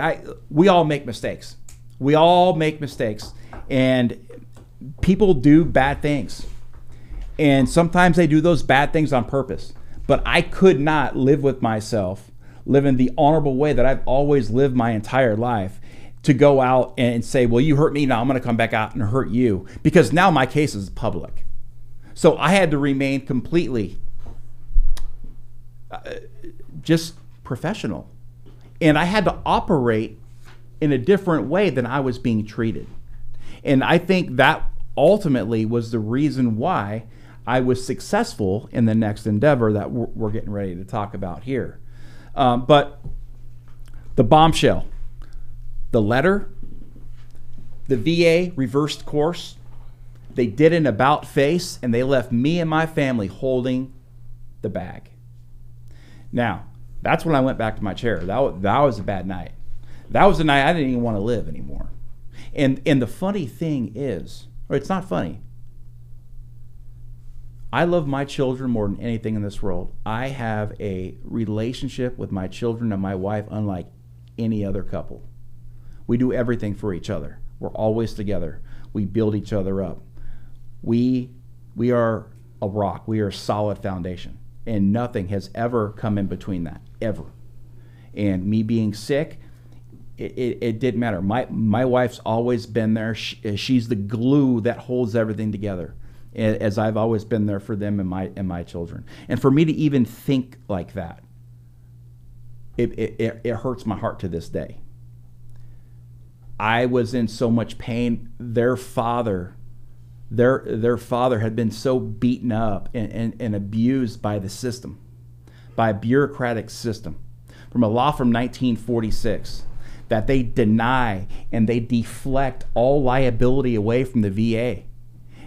we all make mistakes. We all make mistakes, and people do bad things. And sometimes they do those bad things on purpose. But I could not live with myself, live in the honorable way that I've always lived my entire life, to go out and say, well, you hurt me, now I'm going to come back out and hurt you. Because now my case is public. So I had to remain completely just professional. And I had to operate in a different way than I was being treated. And I think that ultimately was the reason why I was successful in the next endeavor that we're getting ready to talk about here. But the bombshell, the letter, The VA reversed course. They did an about face, and they left me and my family holding the bag. Now, that's when I went back to my chair. That was a bad night. That was the night I didn't even want to live anymore. And the funny thing is, or it's not funny, I love my children more than anything in this world. I have a relationship with my children and my wife unlike any other couple. We do everything for each other. We're always together. We build each other up. We are a rock. We are a solid foundation. And nothing has ever come in between that, ever. And me being sick, it didn't matter. My wife's always been there. She's the glue that holds everything together, as I've always been there for them and my children. And for me to even think like that, it hurts my heart to this day. I was in so much pain. Their father had been so beaten up and abused by the system, by a bureaucratic system, from a law from 1946, that they deny and they deflect all liability away from the VA.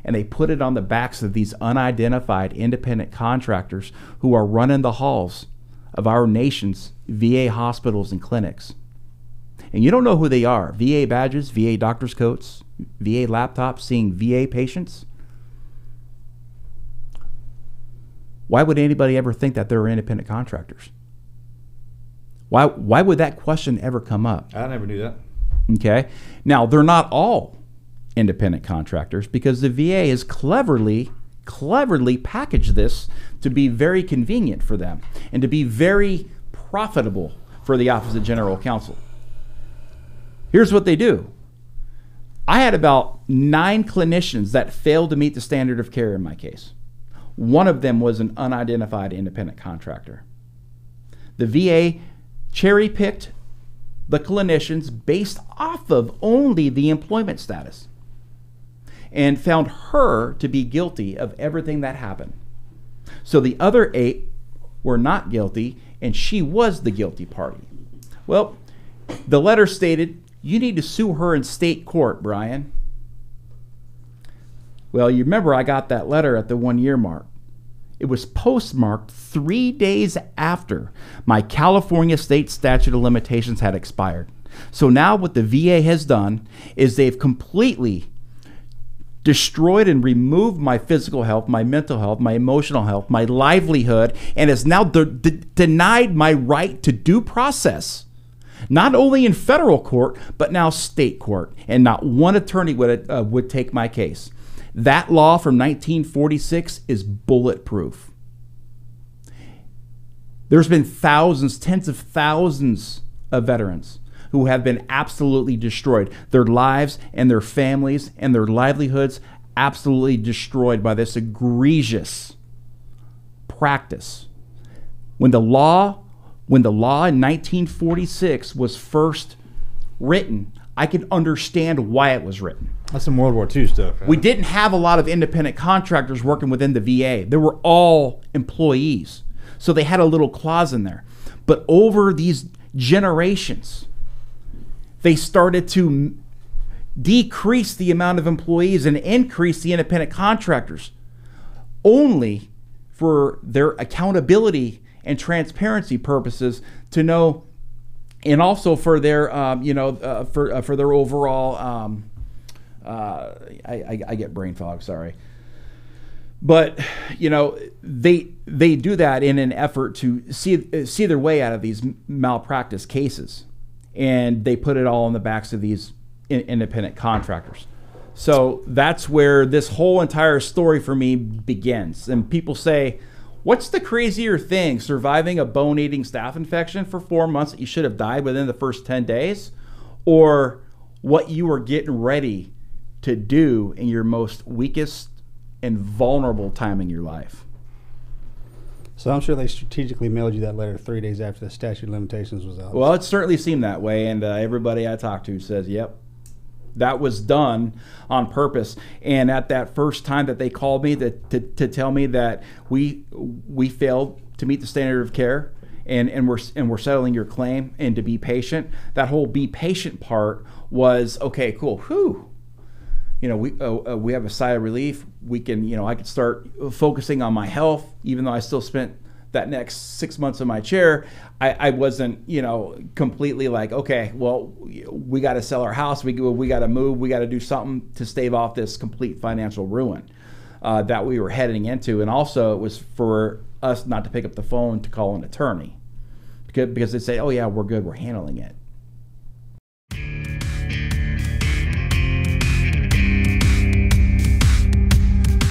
And they put it on the backs of these unidentified independent contractors who are running the halls of our nation's VA hospitals and clinics. And you don't know who they are. VA badges, VA doctor's coats, VA laptops, seeing VA patients. Why would anybody ever think that they're independent contractors? Why would that question ever come up? I never knew that. Okay. Now, they're not all independent contractors, because the VA has cleverly packaged this to be very convenient for them and to be very profitable for the Office of General Counsel. Here's what they do. I had about 9 clinicians that failed to meet the standard of care in my case. One of them was an unidentified independent contractor. The VA cherry-picked the clinicians based off of only the employment status and found her to be guilty of everything that happened. So the other 8 were not guilty, and she was the guilty party. Well, the letter stated, you need to sue her in state court, Brian. Well, you remember I got that letter at the 1-year mark. It was postmarked 3 days after my California state statute of limitations had expired. So now what the VA has done is they've completely destroyed and removed my physical health, my mental health, my emotional health, my livelihood, and has now denied my right to due process. Not only in federal court, but now state court. And not one attorney would take my case. That law from 1946 is bulletproof. There's been thousands, tens of thousands of veterans who have been absolutely destroyed. Their lives and their families and their livelihoods absolutely destroyed by this egregious practice. When the law in 1946 was first written, I could understand why it was written. That's some World War II stuff. Right? We didn't have a lot of independent contractors working within the VA. They were all employees. So they had a little clause in there. But over these generations, they started to decrease the amount of employees and increase the independent contractors, only for their accountability and transparency purposes to know, and also for their for their overall I get brain fog, sorry. But they do that in an effort to see their way out of these malpractice cases, and they put it all on the backs of these independent contractors. So that's where this whole entire story for me begins. And people say, what's the crazier thing, surviving a bone-eating staph infection for 4 months that you should have died within the first 10 days, or what you were getting ready to do in your most weakest and vulnerable time in your life? So I'm sure they strategically mailed you that letter 3 days after the statute of limitations was out. Well, it certainly seemed that way, and everybody I talked to says, yep, that was done on purpose. And at that first time that they called me to tell me that we failed to meet the standard of care and we're settling your claim, and to be patient. That whole be patient part was okay, cool. Whew. You know, we have a sigh of relief. We can, you know, I could start focusing on my health, even though I still spent that next 6 months in my chair. I wasn't, you know, completely like, okay, well, we got to sell our house. We got to move. We got to do something to stave off this complete financial ruin that we were heading into. And also, it was for us not to pick up the phone to call an attorney because they say, oh yeah, we're good, we're handling it.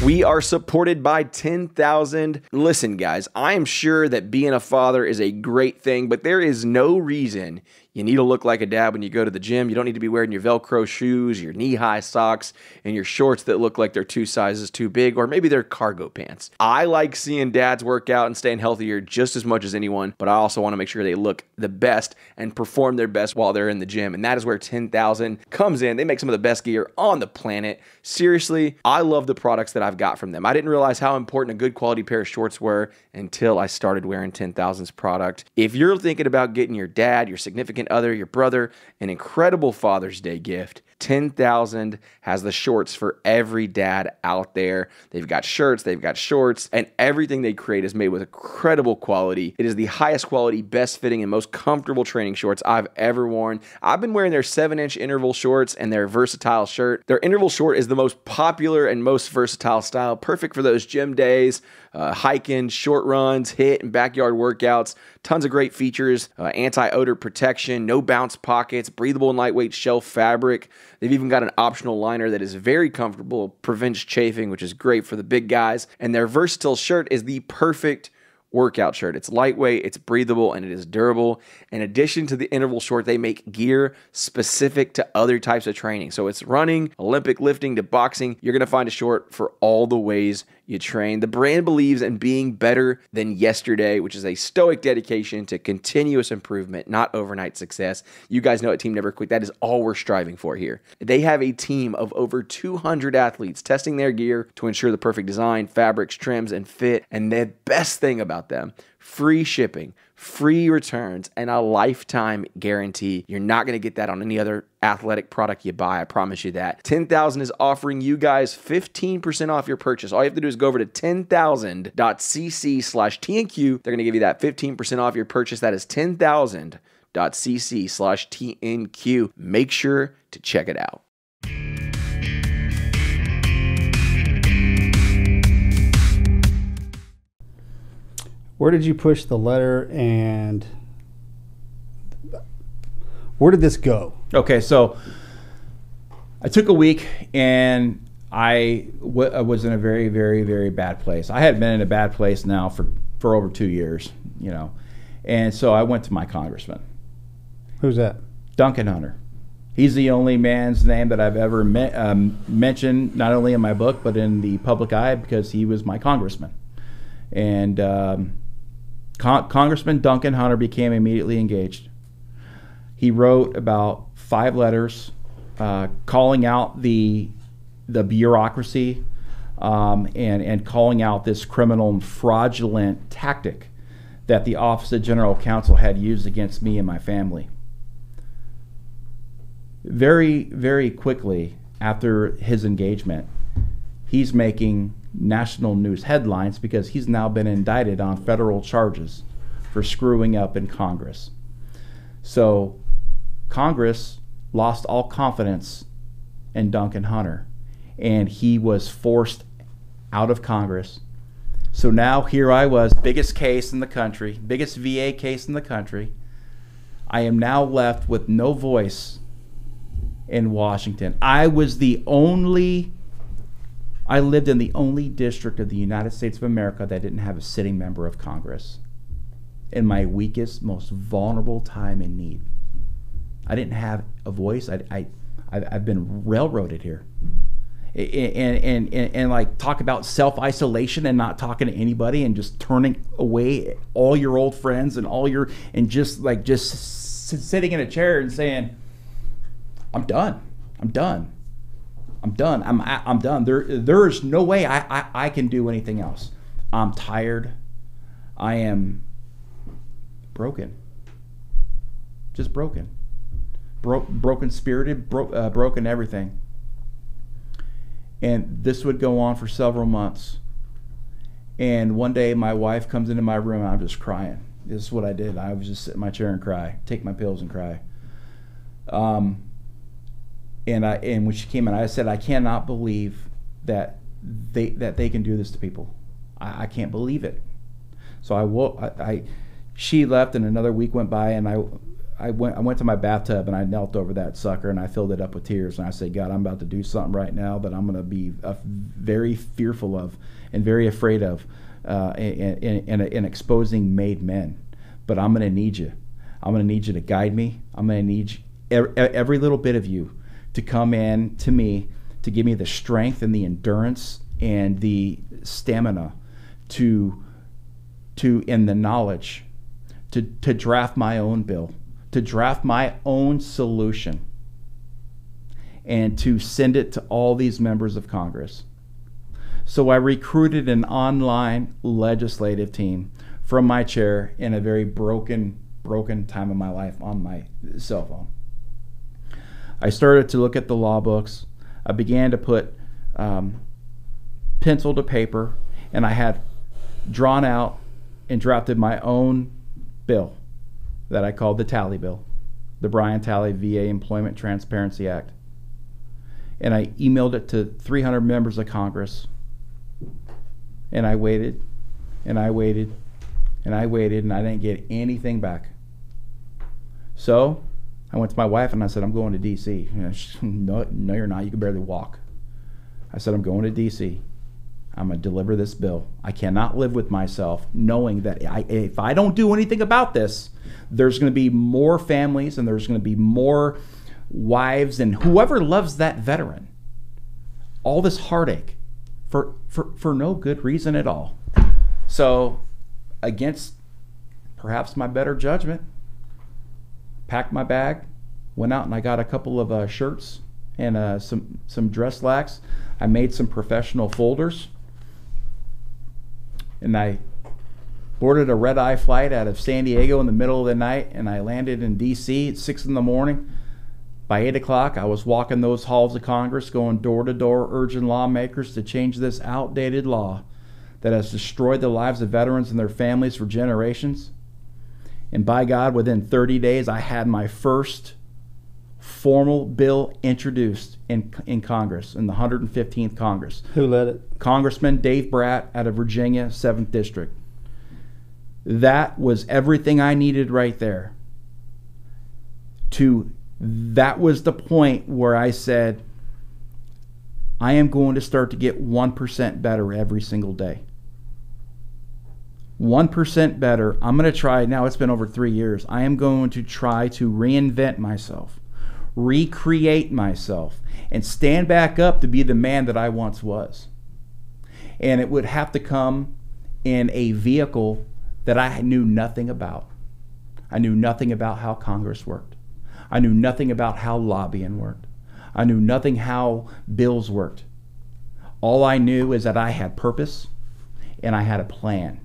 We are supported by 10,000. Listen, guys, I am sure that being a father is a great thing, but there is no reason you need to look like a dad when you go to the gym. You don't need to be wearing your Velcro shoes, your knee-high socks, and your shorts that look like they're 2 sizes too big, or maybe they're cargo pants. I like seeing dads work out and staying healthier just as much as anyone, but I also want to make sure they look the best and perform their best while they're in the gym, and that is where 10,000 comes in. They make some of the best gear on the planet. Seriously, I love the products that I've got from them. I didn't realize how important a good quality pair of shorts were until I started wearing 10,000's product. If you're thinking about getting your dad, your significant other, your brother, an incredible Father's Day gift, 10,000 has the shorts for every dad out there. They've got shirts, they've got shorts, and everything they create is made with incredible quality. It is the highest quality, best fitting, and most comfortable training shorts I've ever worn. I've been wearing their 7-inch interval shorts and their versatile shirt. Their interval short is the most popular and most versatile style, perfect for those gym days, hiking, short runs, hit, and backyard workouts. Tons of great features, anti-odor protection, no bounce pockets, breathable and lightweight shelf fabric. They've even got an optional liner that is very comfortable, prevents chafing, which is great for the big guys. And their versatile shirt is the perfect workout shirt. It's lightweight, it's breathable, and it is durable. In addition to the interval short, they make gear specific to other types of training. So it's running, Olympic lifting to boxing. You're going to find a short for all the ways you train. The brand believes in being better than yesterday, which is a stoic dedication to continuous improvement, not overnight success. You guys know at Team Never Quit, that is all we're striving for here. They have a team of over 200 athletes testing their gear to ensure the perfect design, fabrics, trims, and fit. And the best thing about them, free shipping, free returns, and a lifetime guarantee. You're not going to get that on any other athletic product you buy. I promise you that. 10,000 is offering you guys 15% off your purchase. All you have to do is go over to 10,000.cc/TNQ. They're going to give you that 15% off your purchase. That is 10,000.cc/TNQ. Make sure to check it out. Where did you push the letter, and where did this go? Okay, so I took a week, and I was in a very, very, very bad place. I had been in a bad place now for over 2 years, you know, and so I went to my congressman. Who's that? Duncan Hunter. He's the only man's name that I've ever mentioned, not only in my book, but in the public eye, because he was my congressman. And Congressman Duncan Hunter became immediately engaged. He wrote about 5 letters calling out the bureaucracy and calling out this criminal and fraudulent tactic that the Office of General Counsel had used against me and my family. Very, very quickly after his engagement, he's making national news headlines because he's now been indicted on federal charges for screwing up in Congress. So Congress lost all confidence in Duncan Hunter, and he was forced out of Congress. So now here I was, biggest case in the country, biggest VA case in the country. I am now left with no voice in Washington. I lived in the only district of the United States of America that didn't have a sitting member of Congress in my weakest, most vulnerable time in need. I didn't have a voice. I've been railroaded here. And like talk about self-isolation and not talking to anybody and just turning away all your old friends and just sitting in a chair and saying, I'm done. I'm done. There's no way I can do anything else. I'm tired. I am broken. Just broken. Broken spirited, broken everything. And this would go on for several months. And one day my wife comes into my room and I'm just crying. This is what I did. I would just sit in my chair and cry, take my pills and cry. And when she came in, I said, I cannot believe that they can do this to people. I can't believe it. So she left and another week went by, and I went to my bathtub and I knelt over that sucker and I filled it up with tears, and I said, God, I'm about to do something right now that I'm going to be very fearful of and very afraid of in exposing made men. But I'm going to need you. I'm going to need you to guide me. I'm going to need every little bit of you to come in to me, to give me the strength and the endurance and the stamina and the knowledge to draft my own bill, to draft my own solution, and to send it to all these members of Congress. So I recruited an online legislative team from my chair in a very broken time of my life on my cell phone. I started to look at the law books. I began to put pencil to paper, and I had drawn out and drafted my own bill that I called the TALLY bill, the Brian Talley VA Employment Transparency Act. And I emailed it to 300 members of Congress. And I waited, and I waited, and I waited, and I didn't get anything back. So I went to my wife and I said, I'm going to D.C. No, you're not. You can barely walk. I said, I'm going to D.C. I'm going to deliver this bill. I cannot live with myself knowing that if I don't do anything about this, there's going to be more families and there's going to be more wives and whoever loves that veteran. All this heartache for no good reason at all. So, against perhaps my better judgment, packed my bag, went out and I got a couple of shirts and some dress slacks. I made some professional folders, and I boarded a red-eye flight out of San Diego in the middle of the night, and I landed in D.C. at 6 in the morning. By 8 o'clock, I was walking those halls of Congress, going door to door, urging lawmakers to change this outdated law that has destroyed the lives of veterans and their families for generations. And by God, within 30 days, I had my first formal bill introduced in Congress, in the 115th Congress. Who led it? Congressman Dave Bratt out of Virginia, 7th District. That was everything I needed right there. That was the point where I said, I am going to start to get 1% better every single day. 1% better. I'm going to try, now it's been over 3 years, I am going to try to reinvent myself, recreate myself, and stand back up to be the man that I once was. And it would have to come in a vehicle that I knew nothing about. I knew nothing about how Congress worked. I knew nothing about how lobbying worked. I knew nothing how bills worked. All I knew is that I had purpose and I had a plan.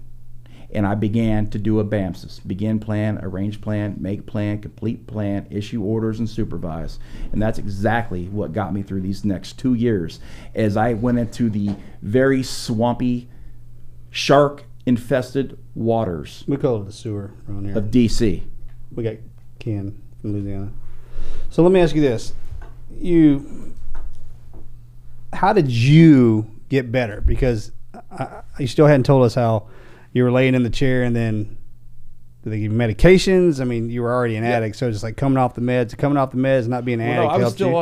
And I began to do a BAMSIS, begin plan, arrange plan, make plan, complete plan, issue orders, and supervise. And that's exactly what got me through these next 2 years as I went into the very swampy, shark-infested waters. We call it the sewer around here. Of D.C. We got Ken from Louisiana. So let me ask you this. How did you get better? Because you still hadn't told us how you were laying in the chair and then did they give you medications? I mean, you were already an addict, so just like coming off the meds, not being an addict. No, I was still,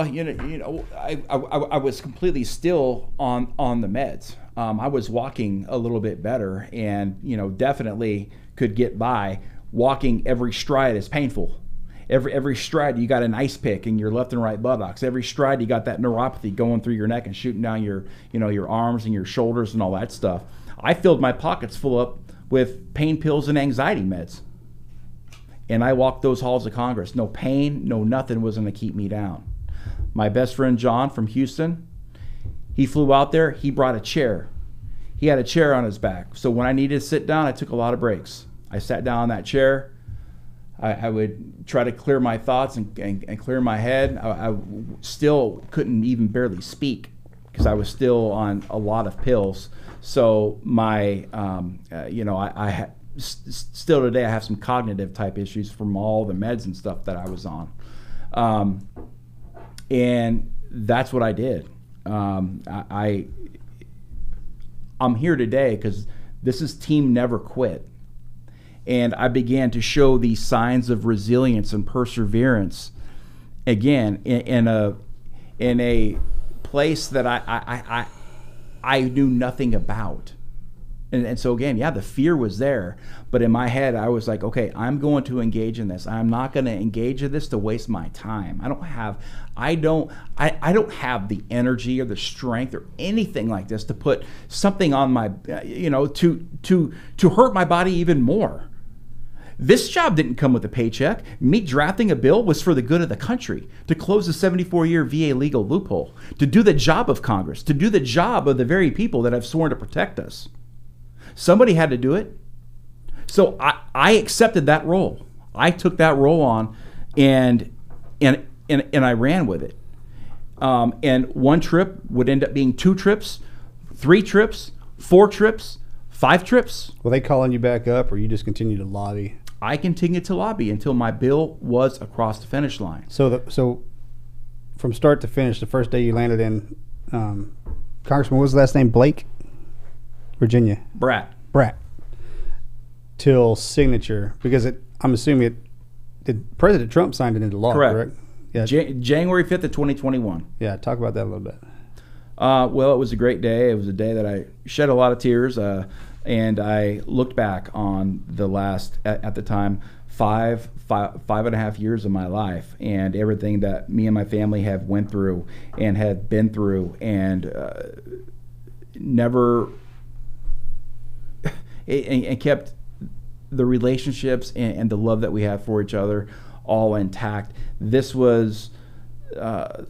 I was completely still on the meds. I was walking a little bit better, and definitely could get by. Walking every stride is painful. Every stride you got an ice pick in your left and right buttocks. Every stride you got that neuropathy going through your neck and shooting down your arms and your shoulders and all that stuff. I filled my pockets full up with pain pills and anxiety meds. And I walked those halls of Congress. No pain, no nothing was going to keep me down. My best friend John from Houston, he flew out there. He brought a chair. He had a chair on his back. So when I needed to sit down, I took a lot of breaks. I sat down on that chair. I would try to clear my thoughts and clear my head. I still couldn't even barely speak because I was still on a lot of pills. So my, still today I have some cognitive type issues from all the meds and stuff that I was on. And that's what I did. I'm here today because this is Team Never Quit. And I began to show these signs of resilience and perseverance again in a place that I knew nothing about. And so again, yeah, the fear was there, but in my head I was like, okay, I'm going to engage in this. I'm not going to engage in this to waste my time. I don't have the energy or the strength or anything like this to put something on my, to hurt my body even more. This job didn't come with a paycheck. Me drafting a bill was for the good of the country, to close a 74-year VA legal loophole, to do the job of Congress, to do the job of the very people that have sworn to protect us. Somebody had to do it. So I accepted that role. I took that role on and I ran with it. And one trip would end up being 2 trips, 3 trips, 4 trips, 5 trips. Were they calling you back up, or you just continue to lobby? I continued to lobby until my bill was across the finish line. So from start to finish, the first day you landed in, Congressman, what was the last name? Blake? Virginia? Bratt. Till signature, because I'm assuming President Trump signed it into law, correct? Yeah. January 5th of 2021. Yeah, talk about that a little bit. Well, it was a great day. It was a day that I shed a lot of tears, and I looked back on the last, at the time, five and a half years of my life, and everything that me and my family have went through and had been through, and never and kept the relationships and the love that we have for each other all intact. This was a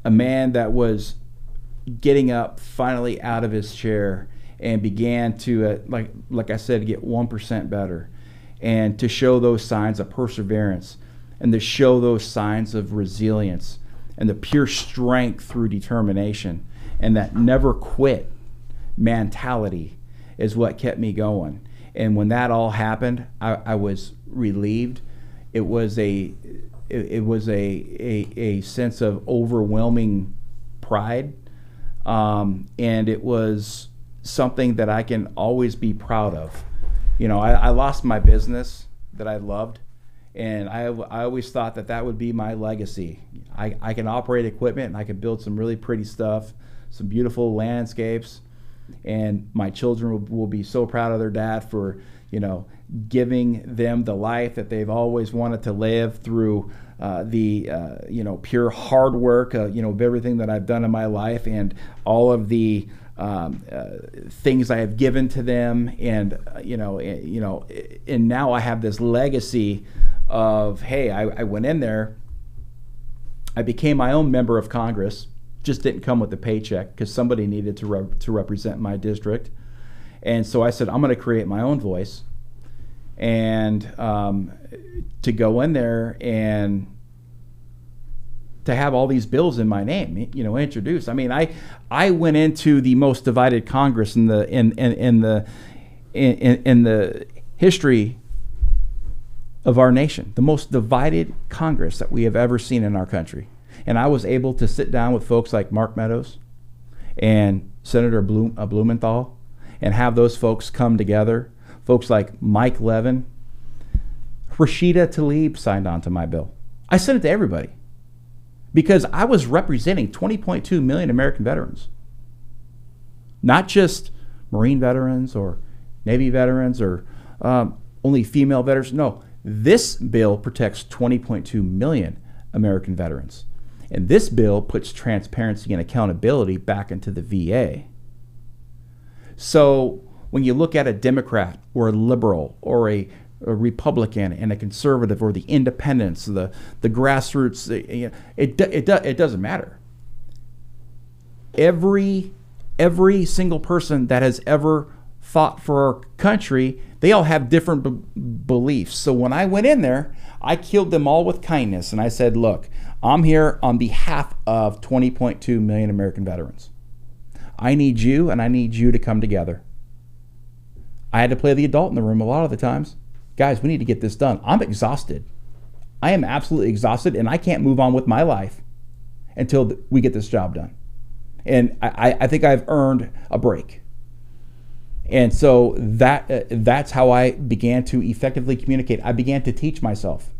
man that was getting up finally out of his chair and began to, like I said, get 1% better, and to show those signs of perseverance and to show those signs of resilience and the pure strength through determination, and that never quit mentality is what kept me going. And when that all happened, I was relieved. It was a sense of overwhelming pride, and it was something that I can always be proud of. I lost my business that I loved, and I always thought that would be my legacy. I can operate equipment, and I can build some really pretty stuff, some beautiful landscapes, and my children will be so proud of their dad for giving them the life that they've always wanted to live through the pure hard work of everything that I've done in my life, and all of the things I have given to them, and and now I have this legacy of, hey, I went in there, I became my own member of Congress. Just didn't come with a paycheck because somebody needed to represent my district. And so I said, I'm going to create my own voice, and to go in there and to have all these bills in my name, introduced. I mean, I went into the most divided Congress in the history of our nation, the most divided Congress that we have ever seen in our country. And I was able to sit down with folks like Mark Meadows and Senator Blumenthal and have those folks come together. Folks like Mike Levin, Rashida Tlaib signed on to my bill. I sent it to everybody because I was representing 20.2 million American veterans. Not just Marine veterans or Navy veterans or only female veterans. No, this bill protects 20.2 million American veterans. And this bill puts transparency and accountability back into the VA. So when you look at a Democrat or a liberal or a Republican and a conservative or the independents, the grassroots, it doesn't matter. Every single person that has ever fought for our country, They all have different beliefs. So when I went in there, I killed them all with kindness. And I said, look, I'm here on behalf of 20.2 million American veterans. I need you, and I need you to come together. I had to play the adult in the room a lot of the times. Guys, we need to get this done. I'm exhausted. I am absolutely exhausted, and I can't move on with my life until we get this job done. And I think I've earned a break. And so that's how I began to effectively communicate. I began to teach myself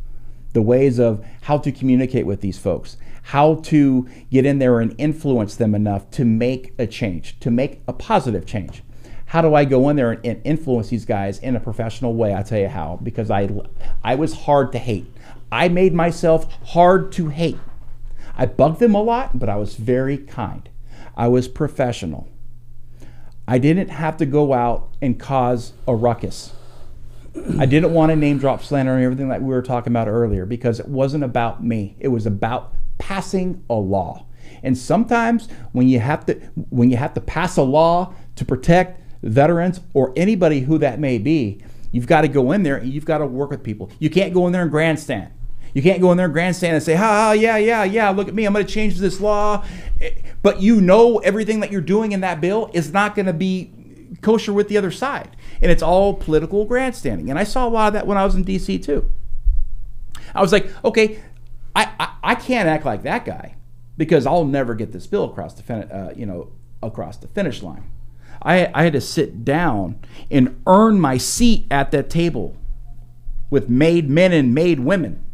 the ways of how to communicate with these folks, how to get in there and influence them enough to make a change, to make a positive change. How do I go in there and influence these guys in a professional way? I'll tell you how, because I was hard to hate. I made myself hard to hate. I bugged them a lot, but I was very kind. I was professional. I didn't have to go out and cause a ruckus. I didn't want to name drop, slander, and everything that we were talking about earlier, because it wasn't about me. It was about passing a law. And sometimes when you have to pass a law to protect veterans or anybody who that may be, you've got to go in there and you've got to work with people. You can't go in there and grandstand. You can't go in there and grandstand and say, yeah, look at me, I'm going to change this law. But you know everything that you're doing in that bill is not going to be kosher with the other side. And it's all political grandstanding. And I saw a lot of that when I was in D.C. too. I was like, okay, I can't act like that guy because I'll never get this bill across the finish line. I had to sit down and earn my seat at that table with made men and made women.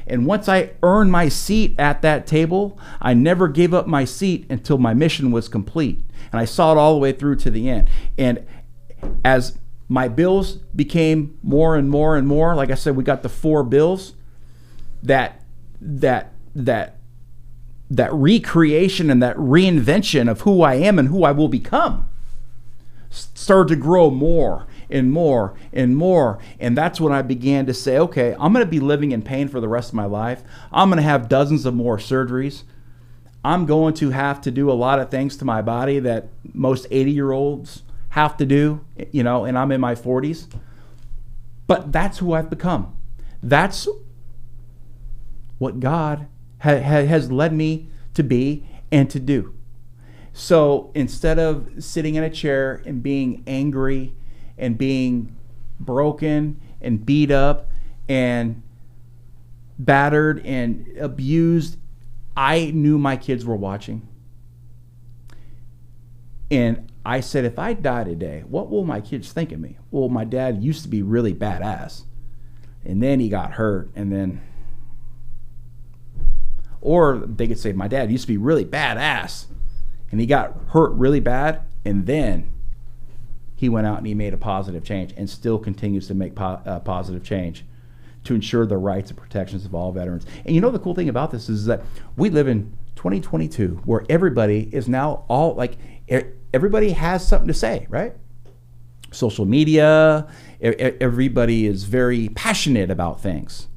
And once I earned my seat at that table, I never gave up my seat until my mission was complete. And I saw it all the way through to the end. And as my bills became more and more and more, like I said, we got the 4 bills, that recreation and that reinvention of who I am and who I will become started to grow more and more and more. And that's when I began to say, okay, I'm going to be living in pain for the rest of my life. I'm going to have dozens of more surgeries. I'm going to have to do a lot of things to my body that most 80-year-olds have to do, and I'm in my 40s. But that's who I've become. That's what God has led me to be and to do. So instead of sitting in a chair and being angry and being broken and beat up and battered and abused, I knew my kids were watching. And I said, if I die today, what will my kids think of me? Well, my dad used to be really badass, and then he got hurt, and then... Or they could say, my dad used to be really badass, and he got hurt really bad, and then he went out and he made a positive change and still continues to make positive change to ensure the rights and protections of all veterans. And the cool thing about this is that we live in 2022 where everybody is now everybody has something to say, right? Social media, everybody is very passionate about things.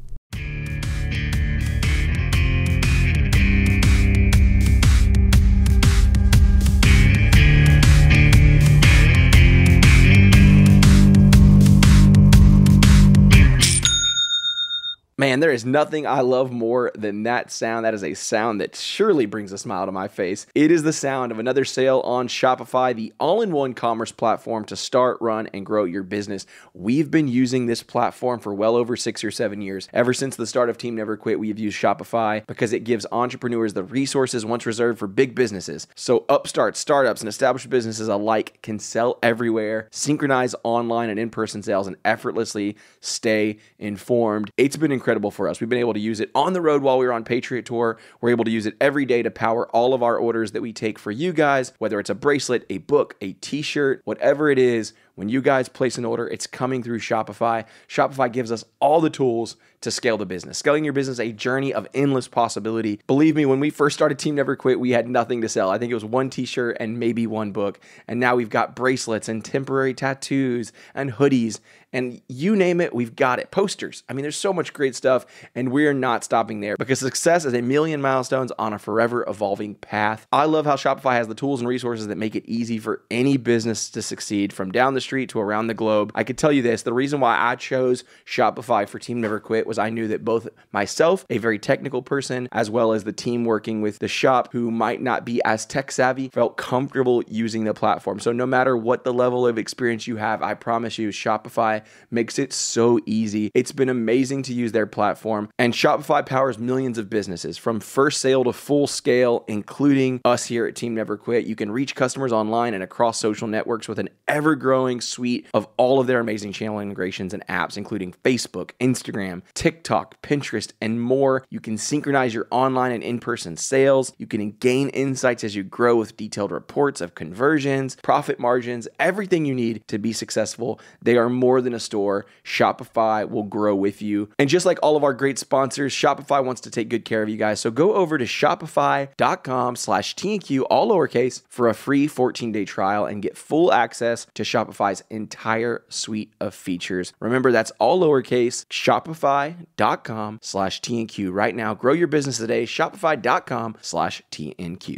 Man, there is nothing I love more than that sound. That is a sound that surely brings a smile to my face. It is the sound of another sale on Shopify, the all-in-one commerce platform to start, run, and grow your business. We've been using this platform for well over 6 or 7 years. Ever since the start of Team Never Quit, we have used Shopify because it gives entrepreneurs the resources once reserved for big businesses. So upstarts, startups, and established businesses alike can sell everywhere, synchronize online and in-person sales, and effortlessly stay informed. It's been incredible for us. We've been able to use it on the road while we were on Patriot Tour. We're able to use it every day to power all of our orders that we take for you guys, whether it's a bracelet, a book, a t-shirt, whatever it is. When you guys place an order, it's coming through Shopify. Shopify gives us all the tools to scale the business. Scaling your business is a journey of endless possibility. Believe me, when we first started Team Never Quit, we had nothing to sell. I think it was one t-shirt and maybe one book. And now we've got bracelets and temporary tattoos and hoodies and you name it, we've got it. Posters. I mean, there's so much great stuff, and we're not stopping there because success is a million milestones on a forever evolving path. I love how Shopify has the tools and resources that make it easy for any business to succeed from down the street to around the globe. I could tell you this, the reason why I chose Shopify for Team Never Quit was I knew that both myself, a very technical person, as well as the team working with the shop who might not be as tech savvy, felt comfortable using the platform. So no matter what the level of experience you have, I promise you, Shopify makes it so easy. It's been amazing to use their platform, and Shopify powers millions of businesses from first sale to full scale, including us here at Team Never Quit. You can reach customers online and across social networks with an ever-growing suite of all of their amazing channel integrations and apps, including Facebook, Instagram, TikTok, Pinterest, and more. You can synchronize your online and in-person sales. You can gain insights as you grow with detailed reports of conversions, profit margins, everything you need to be successful. They are more than a store. Shopify will grow with you. And just like all of our great sponsors, Shopify wants to take good care of you guys. So go over to shopify.com/TNQ, all lowercase, for a free 14-day trial and get full access to Shopify's entire suite of features. Remember, that's all lowercase, shopify.com/TNQ. Right now, grow your business today, shopify.com/TNQ.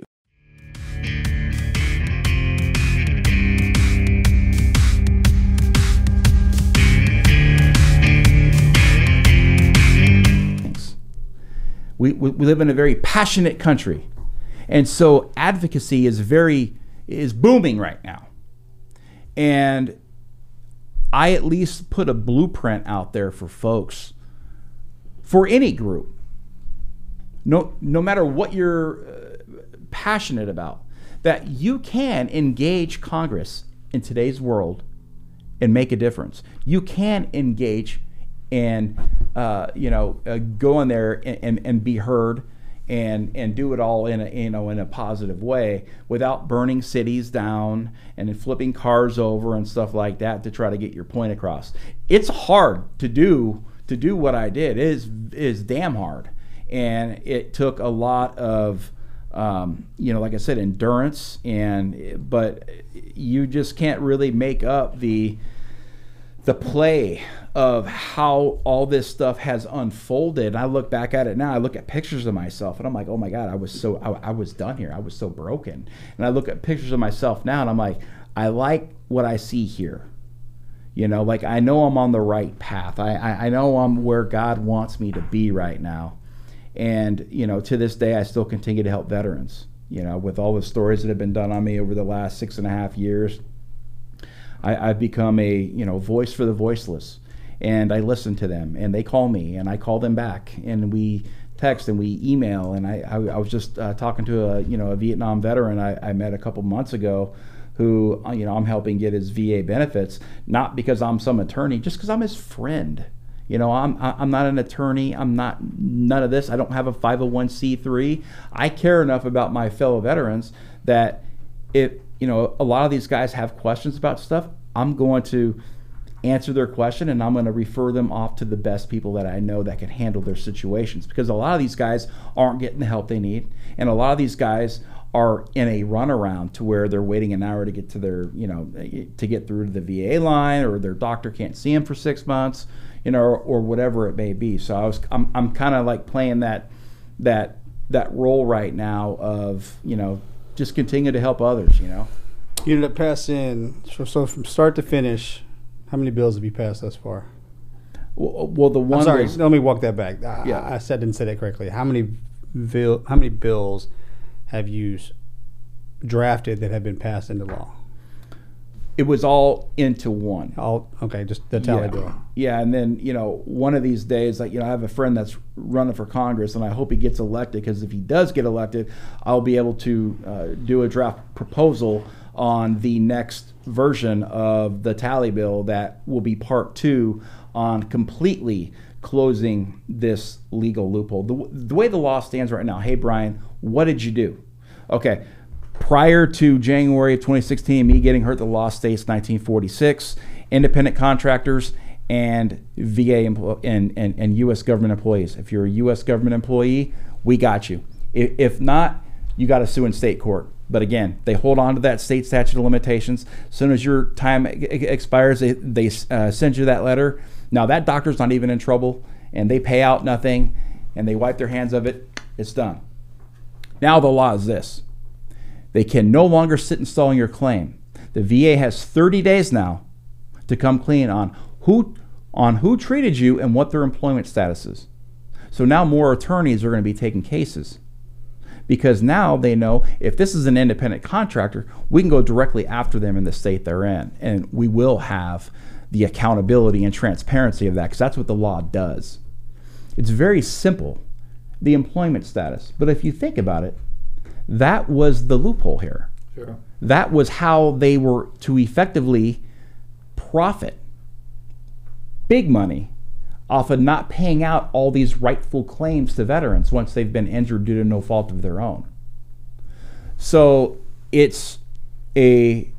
We live in a very passionate country, and so advocacy is booming right now. And I at least put a blueprint out there for folks, for any group, no matter what you're passionate about, that you can engage Congress in today's world and make a difference. You can engage and go in there and be heard and do it all in a positive way without burning cities down and flipping cars over and stuff like that to try to get your point across. It's hard to do what I did. It is damn hard, and it took a lot of like I said, endurance, but you just can't really make up the play of how all this stuff has unfolded. And I look back at it now, I look at pictures of myself and I'm like, oh my God, I was done here. I was so broken. And I look at pictures of myself now and I'm like, I like what I see here. Like I know I'm on the right path. I know I'm where God wants me to be right now. And, to this day, I still continue to help veterans, with all the stories that have been done on me over the last 6.5 years. I've become a voice for the voiceless, and I listen to them, and they call me, and I call them back, and we text and we email. And I was just talking to a Vietnam veteran I met a couple months ago, who I'm helping get his VA benefits, not because I'm some attorney, just because I'm his friend. I'm not an attorney. I'm not none of this. I don't have a 501c3. I care enough about my fellow veterans that if a lot of these guys have questions about stuff, I'm going to answer their question, and I'm going to refer them off to the best people that I know that can handle their situations, because a lot of these guys aren't getting the help they need, and a lot of these guys are in a runaround to where they're waiting an hour to get to their to get through to the VA line, or their doctor can't see them for 6 months, or whatever it may be. So I'm kind of like playing that role right now of just continue to help others. You ended up passing, so from start to finish, how many bills have you passed thus far? Well, the one. I'm sorry, let me walk that back. Yeah. I didn't say that correctly. How many bills have you drafted that have been passed into law? It was all into one. Okay, just the tally bill. Yeah, and then one of these days, I have a friend that's running for Congress, and I hope he gets elected, because if he does get elected, I'll be able to do a draft proposal on the next version of the tally bill that will be part 2 on completely closing this legal loophole. The way the law stands right now. Hey, Brian, what did you do? Okay. Prior to January of 2016, me getting hurt, the law states 1946, independent contractors and VA and U.S. government employees. If you're a U.S. government employee, we got you. If not, you got to sue in state court. But again, they hold on to that state statute of limitations. As soon as your time expires, they send you that letter. Now that doctor's not even in trouble, and they pay out nothing, and they wipe their hands of it. It's done. Now the law is this. They can no longer sit installing your claim. The VA has 30 days now to come clean on who treated you and what their employment status is. So now more attorneys are going to be taking cases, because now they know if this is an independent contractor, we can go directly after them in the state they're in, and we will have the accountability and transparency of that, because that's what the law does. It's very simple, the employment status. But if you think about it, that was the loophole here. Sure. That was how they were to effectively profit big money off of not paying out all these rightful claims to veterans once they've been injured due to no fault of their own. So it's a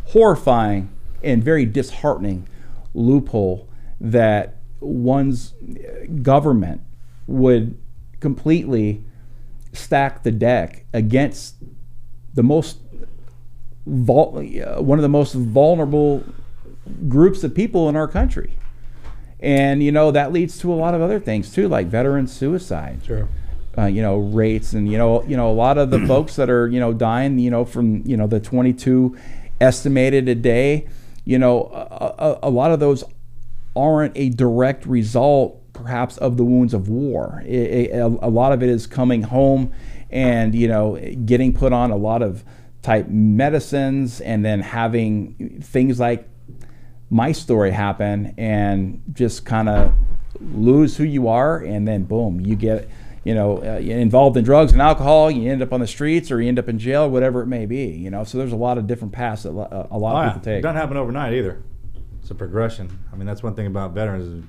horrifying and very disheartening loophole that one's government would completely stack the deck against the most one of the most vulnerable groups of people in our country. And that leads to a lot of other things too, like veteran suicide. Sure. Rates, and a lot of the folks that are dying from the 22 estimated a day, a lot of those aren't a direct result perhaps of the wounds of war. A lot of it is coming home and getting put on a lot of type medicines, and then having things like my story happen and just kind of lose who you are, and then boom, you get involved in drugs and alcohol, you end up on the streets, or you end up in jail, whatever it may be. So there's a lot of different paths that a lot of people take. It doesn't happen overnight either. It's a progression. I mean, that's one thing about veterans is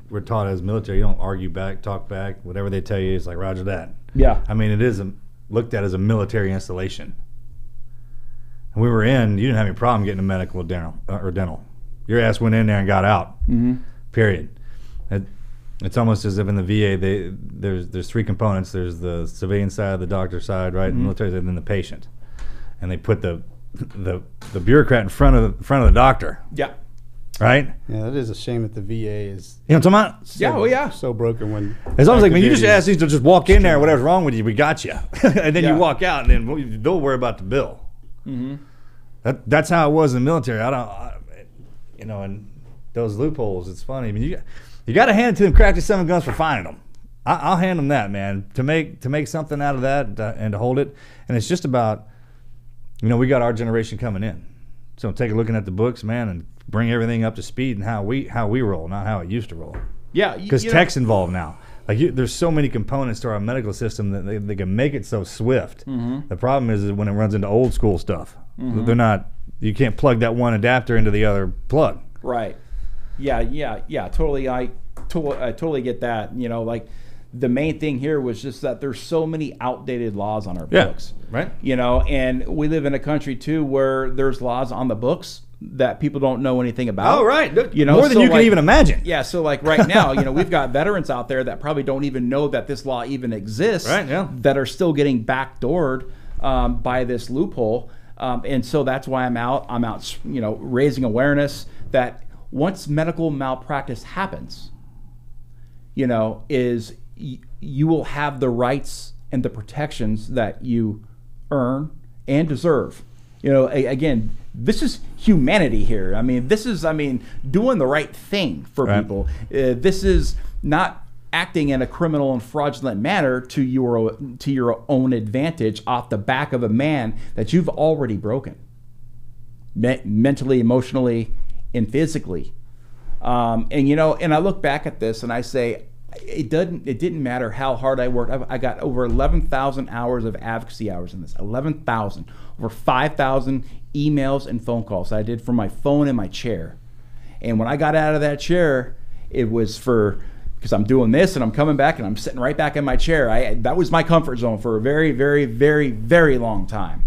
we're taught as military, you don't argue back, talk back, whatever they tell you, it's like roger that. Yeah. I mean, it is looked at as a military installation. And we were in, you didn't have any problem getting a medical or dental. Your ass went in there and got out. Mm-hmm. Period. It's almost as if in the VA there's three components. There's the civilian side, the doctor side, right, and military side, and then the patient. And they put the bureaucrat in front of the doctor. Yeah. Right. Yeah, that is a shame that the VA is. You know what I'm talking about? Yeah. So broken when. It's almost like, man, you just ask these to just walk in there, whatever's wrong with you, we got you, and then you walk out, and then don't worry about the bill. Mm-hmm. That's how it was in the military. And those loopholes. It's funny. I mean, you got to hand it to them crafty son of guns for finding them. I'll hand them that, man. To make something out of that and to hold it, and it's just about, we got our generation coming in, so take a looking at the books, man, and bring everything up to speed and how we roll, not how it used to roll. Yeah, because tech's involved now. Like there's so many components to our medical system that they can make it so swift. Mm-hmm. The problem is when it runs into old school stuff. Mm-hmm. They're not. You can't plug that one adapter into the other plug. Right. Yeah. Totally. I totally get that. Like the main thing here was just that there's so many outdated laws on our books. Right. And we live in a country too where there's laws on the books that people don't know anything about. Oh, right. More than you can even imagine. Yeah. So like right now, we've got veterans out there that probably don't even know that this law even exists. Right. Yeah. That are still getting backdoored by this loophole. And so that's why I'm out, raising awareness that once medical malpractice happens, is you will have the rights and the protections that you earn and deserve. Again, this is humanity here. I mean, this is, doing the right thing for people. This is not acting in a criminal and fraudulent manner to your own advantage off the back of a man that you've already broken, mentally, emotionally, and physically. And I look back at this and I say, it didn't matter how hard I worked. I got over 11,000 hours of advocacy hours in this. 11,000, over 5,000 emails and phone calls I did from my phone in my chair. And when I got out of that chair, it was because I'm doing this and I'm coming back and I'm sitting right back in my chair. That was my comfort zone for a very, very, very, very long time.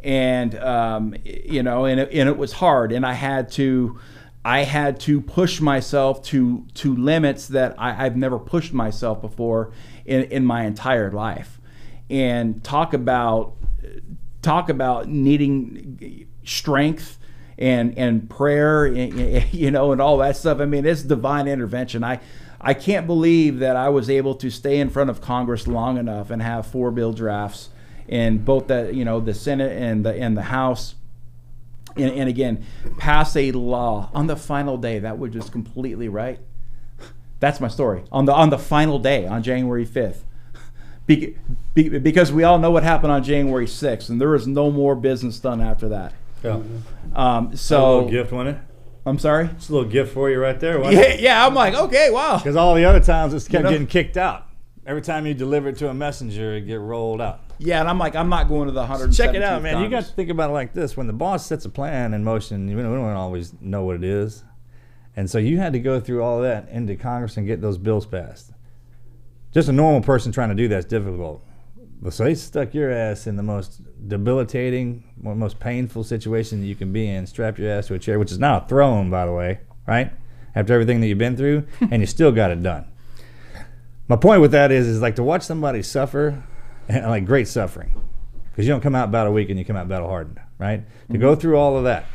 And, and it was hard. And I had to I had to push myself to limits that I've never pushed myself before in my entire life. And talk about needing strength and prayer, and all that stuff. I mean, it's divine intervention. I can't believe that I was able to stay in front of Congress long enough and have 4 bill drafts in both the Senate and the House. And again, pass a law on the final day that was just completely right. That's my story. On the final day, on January 5th. Because we all know what happened on January 6th, and there was no more business done after that. Yeah. So a little gift, wasn't it? I'm sorry? It's a little gift for you right there, wasn't it? Yeah, I'm like, okay, wow. Because all the other times it's kept getting kicked out. Every time you deliver it to a messenger, it get rolled out. Yeah, and I'm like, I'm not going to the 117th Check it out, man. Congress. You got to think about it like this. When the boss sets a plan in motion, we don't always know what it is. And so you had to go through all that into Congress and get those bills passed. Just a normal person trying to do that's difficult. So they stuck your ass in the most debilitating, most painful situation that you can be in, strap your ass to a chair, which is now a throne, by the way, right? After everything that you've been through, and you still got it done. My point with that is like to watch somebody suffer, and like great suffering, because you don't come out battle weak and you come out battle hardened, right? To go through all of that,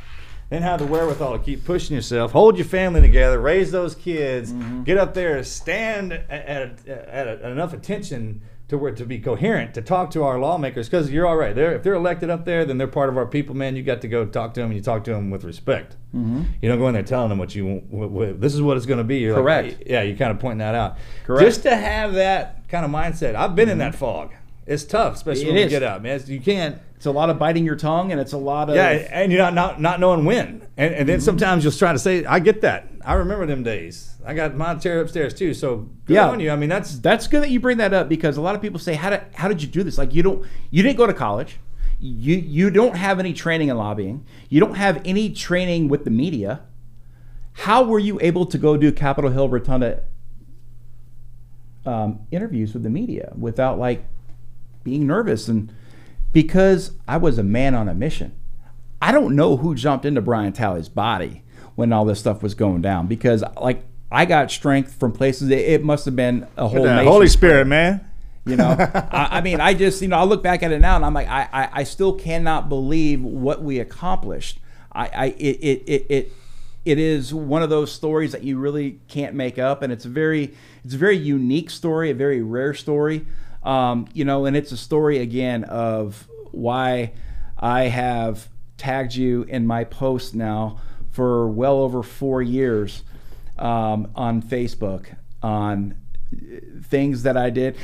then have the wherewithal to keep pushing yourself, hold your family together, raise those kids, get up there, stand at enough attention to be coherent, to talk to our lawmakers, because you're all right. If they're elected up there, then they're part of our people, man. You got to go talk to them, and you talk to them with respect. You don't go in there telling them this is what it's going to be. You're Correct. Like, yeah, you're kind of pointing that out. Correct. Just to have that kind of mindset. I've been in that fog. It's tough, especially when you get up, man. You can't. It's a lot of biting your tongue, and it's a lot of and you're not knowing when. And then sometimes you'll try to say, I get that. I remember them days. I got my chair upstairs too. So good on you. I mean, that's good that you bring that up, because a lot of people say, how did you do this? Like you didn't go to college. You don't have any training in lobbying. You don't have any training with the media. How were you able to go do Capitol Hill Rotunda interviews with the media without like being nervous? And because I was a man on a mission. I don't know who jumped into Brian Talley's body when all this stuff was going down, because like I got strength from places. It must have been a whole nation. Holy Spirit, man. I mean, I just, I look back at it now and I'm like, I still cannot believe what we accomplished. It is one of those stories that you really can't make up, and it's a very unique story, a very rare story. And it's a story again of why I have tagged you in my post now for well over 4 years on Facebook on things that I did.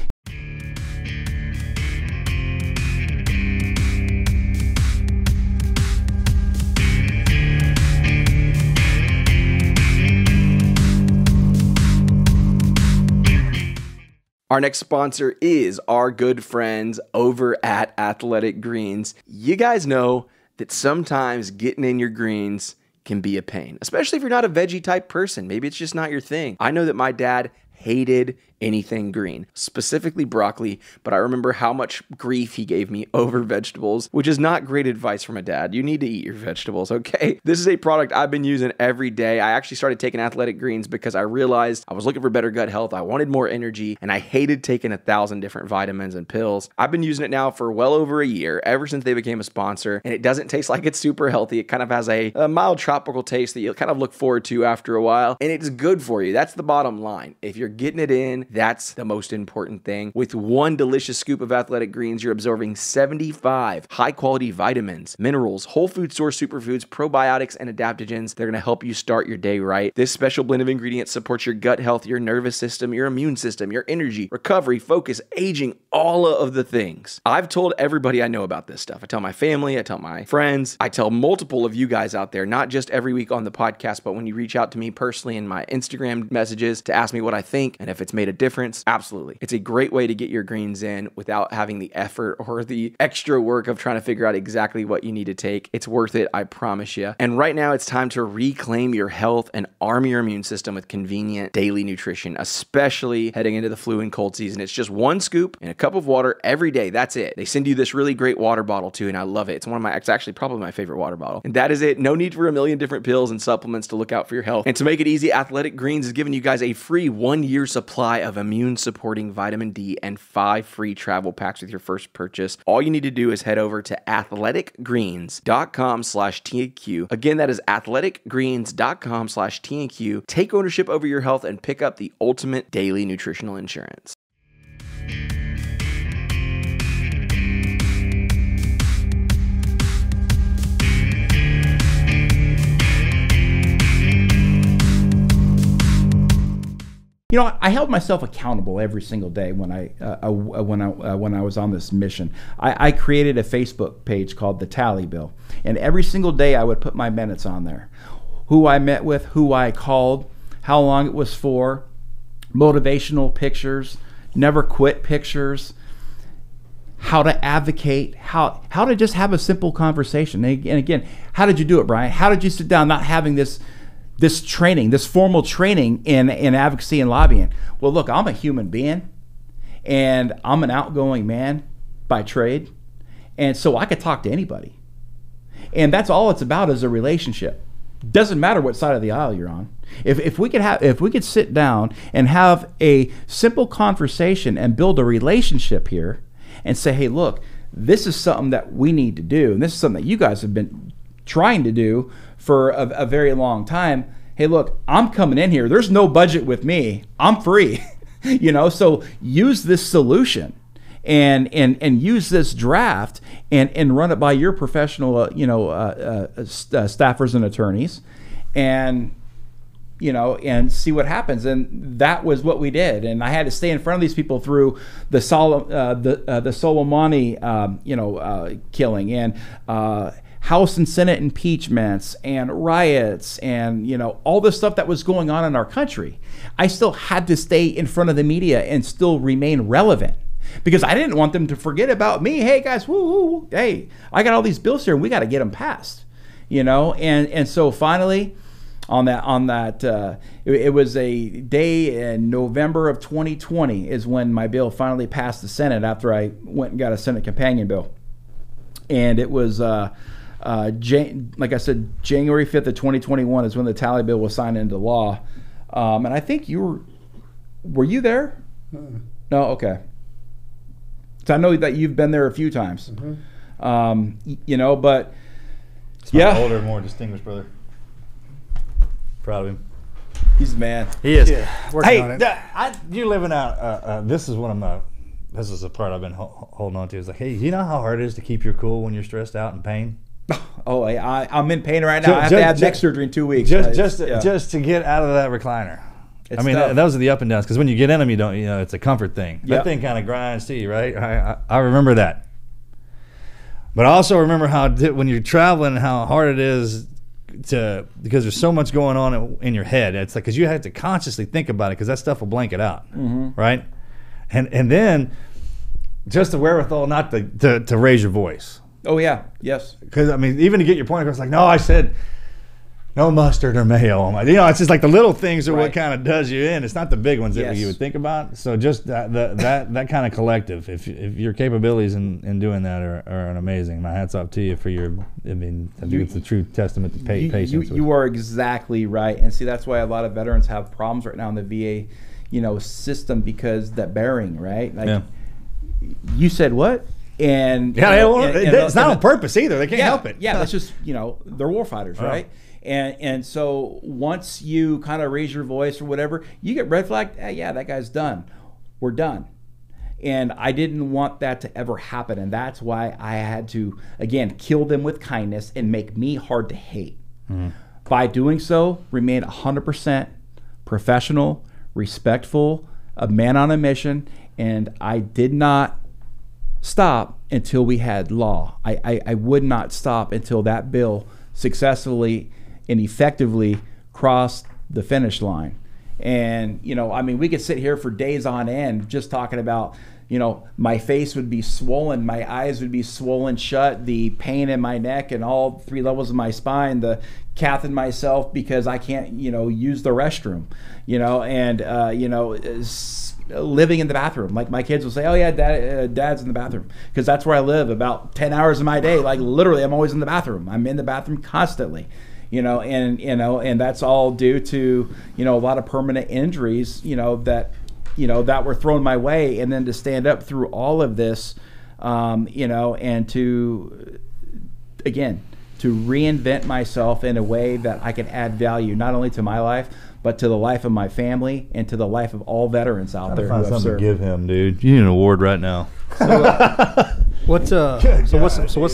Our next sponsor is our good friends over at Athletic Greens. You guys know that sometimes getting in your greens can be a pain, especially if you're not a veggie type person. Maybe it's just not your thing. I know that my dad hated anything green, specifically broccoli, but I remember how much grief he gave me over vegetables, which is not great advice from a dad. You need to eat your vegetables, okay? This is a product I've been using every day. I actually started taking Athletic Greens because I realized I was looking for better gut health. I wanted more energy, and I hated taking 1,000 different vitamins and pills. I've been using it now for well over a year, ever since they became a sponsor, and it doesn't taste like it's super healthy. It kind of has a mild tropical taste that you'll kind of look forward to after a while, and it's good for you. That's the bottom line. If you're getting it in, that's the most important thing. With one delicious scoop of Athletic Greens, you're absorbing 75 high-quality vitamins, minerals, whole food source superfoods, probiotics, and adaptogens. They're going to help you start your day right. This special blend of ingredients supports your gut health, your nervous system, your immune system, your energy, recovery, focus, aging, all of the things. I've told everybody I know about this stuff. I tell my family, I tell my friends, I tell multiple of you guys out there, not just every week on the podcast, but when you reach out to me personally in my Instagram messages to ask me what I think and if it's made a difference? Absolutely. It's a great way to get your greens in without having the effort or the extra work of trying to figure out exactly what you need to take. It's worth it, I promise you. And right now it's time to reclaim your health and arm your immune system with convenient daily nutrition, especially heading into the flu and cold season. It's just one scoop in a cup of water every day. That's it. They send you this really great water bottle too, and I love it. It's actually probably my favorite water bottle. And that is it. No need for a million different pills and supplements to look out for your health. And to make it easy, Athletic Greens is giving you guys a free 1-year supply of immune supporting vitamin D and 5 free travel packs with your first purchase. All you need to do is head over to athleticgreens.com/TNQ. Again, that is athleticgreens.com/TNQ. Take ownership over your health and pick up the ultimate daily nutritional insurance. You know, I held myself accountable every single day when I was on this mission. I created a Facebook page called the Tally Bill, and every single day I would put my minutes on there, who I met with, who I called, how long it was for, motivational pictures, never quit pictures, how to advocate, how to just have a simple conversation. And again, how did you do it, Brian? How did you sit down not having this training, this formal training in advocacy and lobbying? Well, look, I'm a human being, and I'm an outgoing man by trade, and so I could talk to anybody. And that's all it's about, is a relationship. Doesn't matter what side of the aisle you're on. If we could sit down and have a simple conversation and build a relationship here and say, hey, look, this is something that we need to do, and this is something that you guys have been trying to do for a very long time. Hey, look, I'm coming in here. There's no budget with me. I'm free. So use this solution and use this draft and run it by your professional staffers and attorneys, and see what happens. And that was what we did. And I had to stay in front of these people through the Soleimani killing, and House and Senate impeachments and riots and all the stuff that was going on in our country. I still had to stay in front of the media and still remain relevant, because I didn't want them to forget about me. Hey guys, woo, hey, I got all these bills here and we got to get them passed. And so finally on that it was a day in November of 2020 is when my bill finally passed the Senate, after I went and got a Senate companion bill. And it was like I said, January 5th of 2021 is when the Tally Bill was signed into law. And I think were you there? No, okay. So I know that you've been there a few times. Mm-hmm. But it's my older, more distinguished brother. Proud of him. He's the man. He is. Yeah, working on it. You're living out. This is this is the part I've been holding on to. It's like, hey, you know how hard it is to keep your cool when you're stressed out in pain? Oh, I'm in pain right now. I have to have neck surgery in 2 weeks. Just to get out of that recliner. It's tough. Those are the up and downs, because when you get in them, you don't. It's a comfort thing. Yep. That thing kind of grinds to you, right? I remember that. But I also remember when you're traveling, how hard it is because there's so much going on in your head. It's like, because you have to consciously think about it, because that stuff will blank it out, right? And then just the wherewithal not to raise your voice. Oh yeah, yes. Because even to get your point across, like, no, I said no mustard or mayo. It's just like the little things are what kind of does you in. It's not the big ones that you would think about. So just that kind of collective. If your capabilities in doing that are amazing. My hats off to you for your. I think it's a true testament to patience. You are exactly right, and see, that's why a lot of veterans have problems right now in the VA, system, because that bearing, right? Like, you said what? And it's not on purpose either. They can't help it. Yeah, that's just they're war fighters, right? And so once you kind of raise your voice or whatever, you get red flagged. That guy's done. We're done. And I didn't want that to ever happen, and that's why I had to again kill them with kindness and make me hard to hate. Mm-hmm. By doing so, remain 100% professional, respectful, a man on a mission, and I did not stop until we had law. I would not stop until that bill successfully and effectively crossed the finish line. And, you know, I mean, we could sit here for days on end just talking about, you know, my face would be swollen, my eyes would be swollen shut, the pain in my neck and all 3 levels of my spine, the cath in myself because I can't, you know, use the restroom, you know, and, you know, living in the bathroom. Like my kids will say, oh yeah, dad's in the bathroom, because that's where I live about 10 hours of my day. Like literally I'm always in the bathroom. I'm in the bathroom constantly, you know, and that's all due to, you know, a lot of permanent injuries, you know, that were thrown my way. And then to stand up through all of this, you know, and to, again, to reinvent myself in a way that I can add value, not only to my life, but to the life of my family and to the life of all veterans out there who Find have something served. to give him, dude. You need an award right now. What's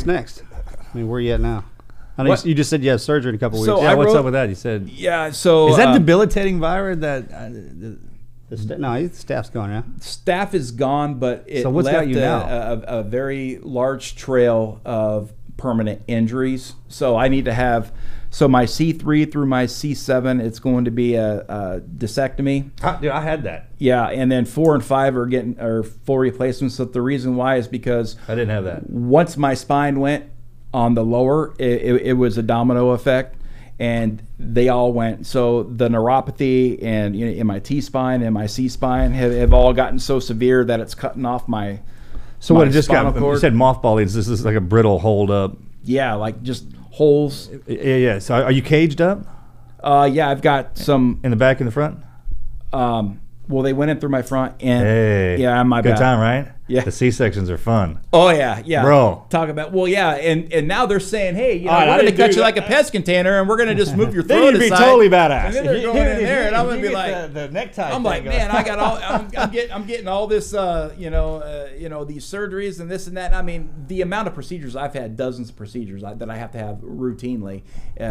next? I mean, where are you at now? I know you just said you have surgery in a couple weeks. So Yeah, I what's wrote- up with that? You said, Yeah, so is that debilitating virus? That No, the staff's gone now. staph is gone, but it So what's got left you now? a very large trail of permanent injuries. So I need to have, so my C3 through my C7, it's going to be a discectomy. dude, I had that. Yeah, and then 4 and 5 are full replacements. So the reason why is because I didn't have that. once my spine went on the lower, it was a domino effect, and they all went. So the neuropathy and, you know, in my T spine and my C spine have all gotten so severe that it's cutting off my. So my what? It just got. spinal You cord. said mothballing. This is like a brittle hold up. Yeah, like just holes. Yeah. So are you caged up Yeah, I've got some. in the back and the front? Well, they went in through my front and Hey, yeah, my good back. time, right? Yeah. The C-sections are fun. Oh yeah, Bro. Talk about, well, yeah, and now they're saying, hey, you know, All right, I we're going to didn't cut do you that. like a pest container, and we're going to just move your They throat need to be aside. totally badass. And then they're going in there, and I'm going to be like, the necktie. I'm like, man, I got all, I'm getting all this, you know, these surgeries and this and that. I mean, the amount of procedures I've had, dozens of procedures that I have to have routinely,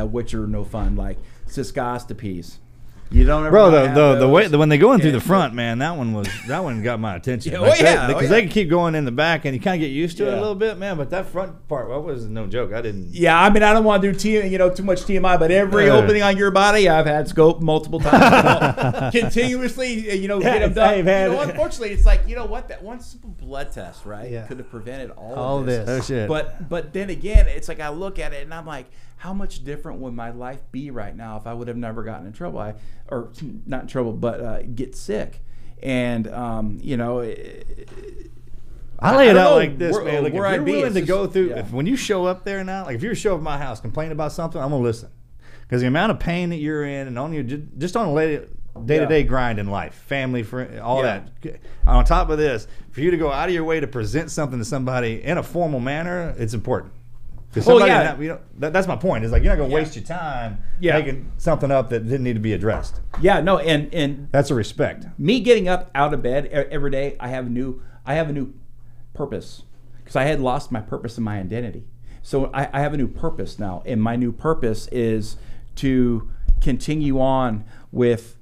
which are no fun, like cystoscopies. You don't ever Bro, wanna have the way those. when they go in through Yeah. the front, man, that one got my attention. Yeah, oh, yeah, oh, because yeah. they can keep going in the back, and you kind of get used to it Yeah. a little bit, man. But that front part, that was no joke. I didn't. Yeah, I mean, I don't want to do too much TMI, but every opening on your body, I've had scope multiple times, continuously. You know, get them done. hey, man. You know, unfortunately, it's like, you know what, that one simple blood test, right, Yeah. could have prevented all All of this. this. Oh shit. But then again, it's like I look at it and I'm like, how much different would my life be right now if I would have never gotten in trouble? Or not in trouble, but get sick. And you know. I lay I it don't out know like this, man. Look, if where you're I'd be, willing it's to just- go through, yeah. when you show up there now, like if you show up at my house complaining about something, I'm gonna listen, because the amount of pain that you're in, and on your just on a day-to-day grind in life, family, friend, all Yeah. that. On top of this, for you to go out of your way to present something to somebody in a formal manner, it's important. 'Cause Oh, somebody, yeah. you know, that's my point. Is like you're not gonna Yeah. waste your time Yeah. making something up that didn't need to be addressed. Yeah, no, and That's a respect. me getting up out of bed every day, I have a new purpose, because I had lost my purpose and my identity. So I have a new purpose now, and my new purpose is to continue on with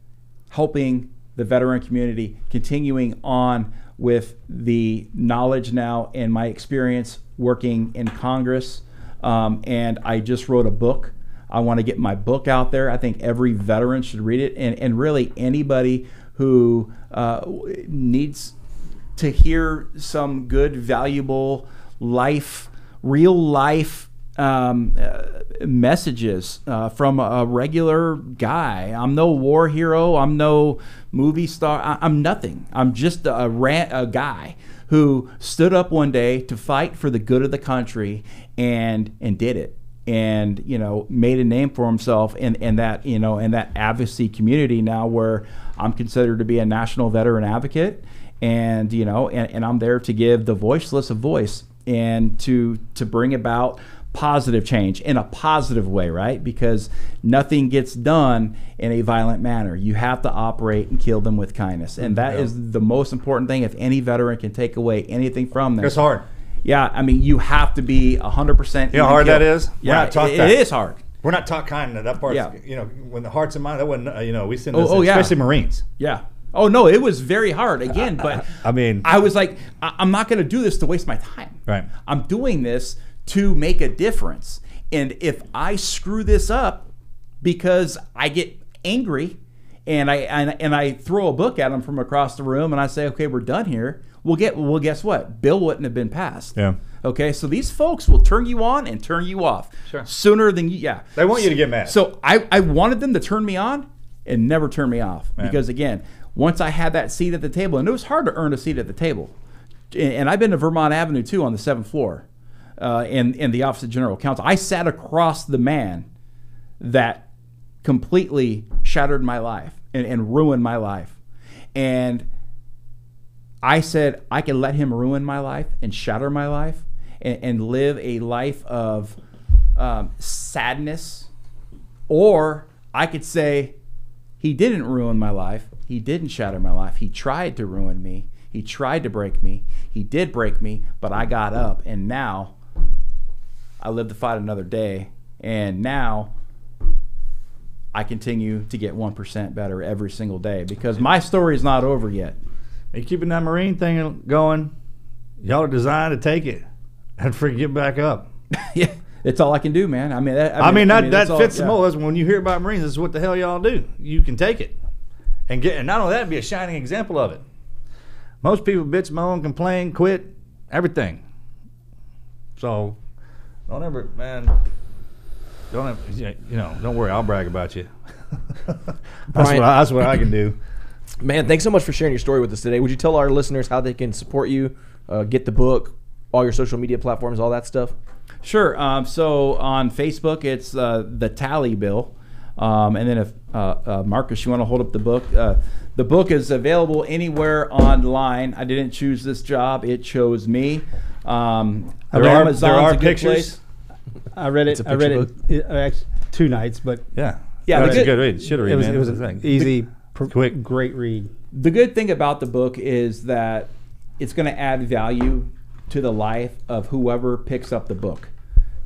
helping the veteran community, continuing on with the knowledge now and my experience working in Congress. And I just wrote a book. I want to get my book out there. I think every veteran should read it, and really anybody who needs to hear some good, valuable real life messages from a regular guy. I'm no war hero. I'm no movie star. I'm nothing. I'm just a guy who stood up one day to fight for the good of the country and did it. And, you know, made a name for himself in that, you know, in that advocacy community now, where I'm considered to be a national veteran advocate. And, you know, and I'm there to give the voiceless a voice, and to bring about positive change in a positive way, right? Because nothing gets done in a violent manner. You have to operate and kill them with kindness. And that is the most important thing. If any veteran can take away anything from this. It's hard. Yeah, I mean, you have to be 100%. You know how hard that is? We're Yeah, not taught it that. is hard. We're not taught kind of that part. Yeah. You know, when the heart's in mind, that wasn't. You know, we send this, Oh, yeah. especially Marines. Yeah. Oh, no, it was very hard. Again, but I mean, I was like, I'm not going to do this to waste my time. Right. I'm doing this to make a difference. And if I screw this up because I get angry And I throw a book at them from across the room, and I say, okay, we're done here. Well, guess what? Bill wouldn't have been passed. Yeah. Okay, so these folks will turn you on and turn you off sooner than you. Yeah, They want you to get mad. So I wanted them to turn me on and never turn me off, because again, once I had that seat at the table, and it was hard to earn a seat at the table. And I've been to Vermont Avenue too, on the 7th floor, in the Office of General Counsel. I sat across the man that completely shattered my life and ruined my life. And I said I could let him ruin my life and shatter my life and live a life of sadness, or I could say he didn't ruin my life. He didn't shatter my life. He tried to ruin me. He tried to break me. He did break me, but I got up, and now I live to fight another day. And now I continue to get 1% better every single day, because my story is not over yet. Are you keeping that Marine thing going? Y'all are designed to take it and freaking get back up. Yeah, it's all I can do, man. That fits the mold. When you hear about Marines, this is what the hell y'all do. You can take it and not only that, be a shining example of it. Most people bitch, moan, complain, quit, everything. So don't ever, man. Don't worry. I'll brag about you. That's what I can do. Man, thanks so much for sharing your story with us today. Would you tell our listeners how they can support you, get the book, all your social media platforms, all that stuff? Sure. So on Facebook, it's the Tally Bill. And then if, Marcus, you want to hold up the book is available anywhere online. I didn't choose this job. It chose me. Amazon's there are a good pictures. place. I read it. Actually 2 nights, but Yeah. Yeah, That's a good read. Should have read, man. it was That's the an thing. easy, Quick. great read. The good thing about the book is that it's going to add value to the life of whoever picks up the book.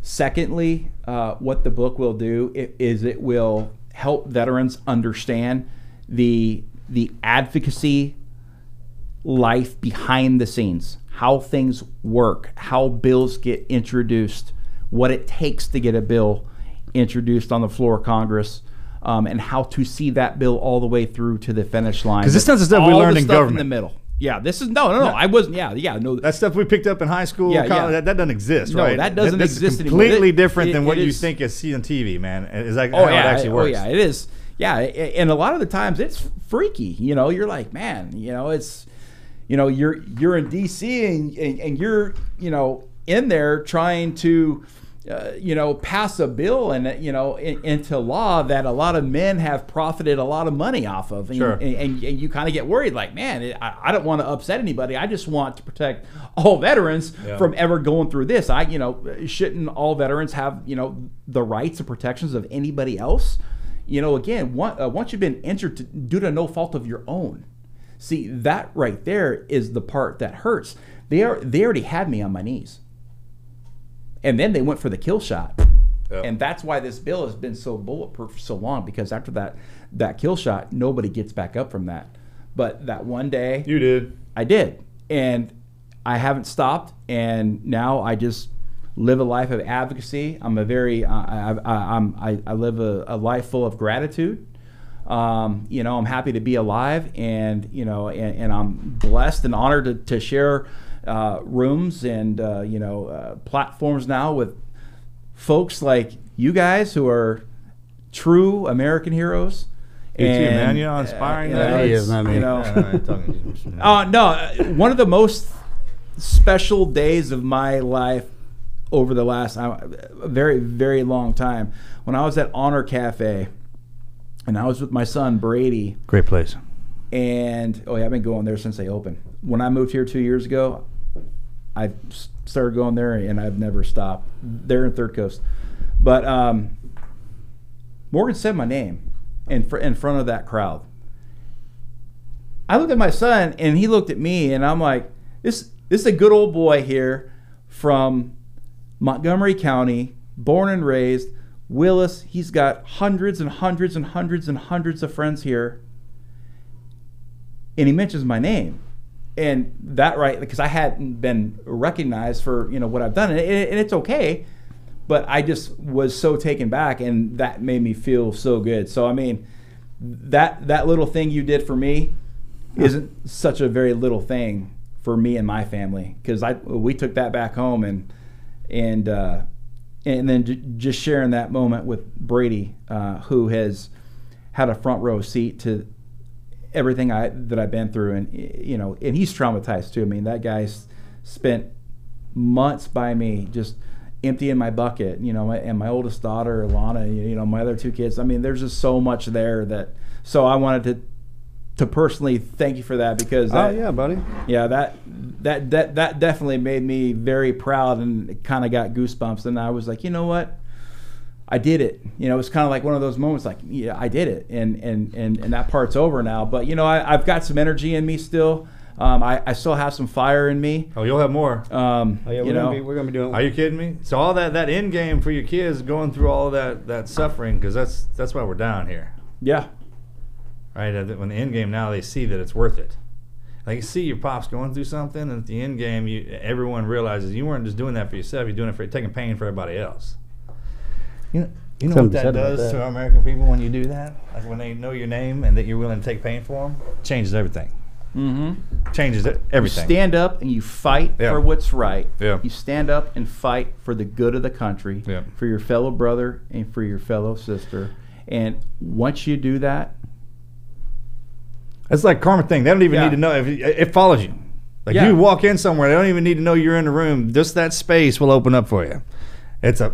Secondly, what the book will do is it will help veterans understand the advocacy life behind the scenes, how things work, how bills get introduced, what it takes to get a bill introduced on the floor of Congress, and how to see that bill all the way through to the finish line. Because this is the stuff we learned in government. In the middle. Yeah, this is no. I wasn't. No. That stuff we picked up in high school, college, that doesn't exist, No, right? that doesn't exist anymore. Completely anymore. different than what you is, think is see on TV, man. It's like how it actually works. Oh yeah, it is. Yeah, and a lot of the times it's freaky. You're like, man, it's, you're in D.C. and you're, in there trying to, pass a bill and into law that a lot of men have profited a lot of money off of, and, Sure. and you kind of get worried, like, man, I don't want to upset anybody. I just want to protect all veterans from ever going through this. Shouldn't all veterans have the rights and protections of anybody else? Again, once you've been injured due to no fault of your own, see, that right there is the part that hurts. They already had me on my knees. And then they went for the kill shot. Yep. And that's why this bill has been so bulletproof for so long, because after that kill shot, nobody gets back up from that. But that one day... You did. I did. And I haven't stopped. And now I just live a life of advocacy. I'm a very... I live a life full of gratitude. I'm happy to be alive, and and I'm blessed and honored to share rooms and platforms now with folks like you guys who are true American heroes. You too, man. You're inspiring. He is, not me. One of the most special days of my life over the last very, very long time, when I was at Honor Cafe. And I was with my son, Brady. Great place. And, I've been going there since they opened. When I moved here 2 years ago, I started going there, and I've never stopped. They're in Third Coast. But Morgan said my name in front of that crowd. I looked at my son, and he looked at me, and I'm like, this is a good old boy here from Montgomery County, born and raised, Willis. He's got hundreds and hundreds and hundreds and hundreds of friends here, and he mentions my name, and that because I hadn't been recognized for what I've done, and it's okay, but I just was so taken back, and that made me feel so good. So that little thing you did for me isn't such a very little thing for me and my family, because we took that back home and then just sharing that moment with Brady, who has had a front row seat to everything that I've been through, and and he's traumatized too. I mean, that guy's spent months by me just emptying my bucket, and my oldest daughter, Alana, my other 2 kids. I mean, there's just so much there so I wanted to personally thank you for that, because yeah, buddy. Yeah, that definitely made me very proud, and it kind of got goosebumps. And I was like, you know what, I did it. It was kind of like one of those moments, like, yeah, I did it, and that part's over now. But I've got some energy in me still. I still have some fire in me. Oh, you'll have more. We're gonna be doing. Are you kidding me? So all that end game for your kids, going through all of that suffering, because that's why we're down here. Yeah. Right. When the end game now, they see that it's worth it. Like, you see your pops going through something, and at the end game, everyone realizes you weren't just doing that for yourself. You're doing it for taking pain for everybody else. You know what that does to our American people when you do that? Like, when they know your name and that you're willing to take pain for them, changes everything. Mm-hmm. Changes everything. You stand up and you fight for what's right. Yeah. You stand up and fight for the good of the country, for your fellow brother and for your fellow sister. And once you do that, it's like karma thing. They don't even need to know if it follows you. Like, you walk in somewhere, they don't even need to know you're in the room. Just that space will open up for you. It's a.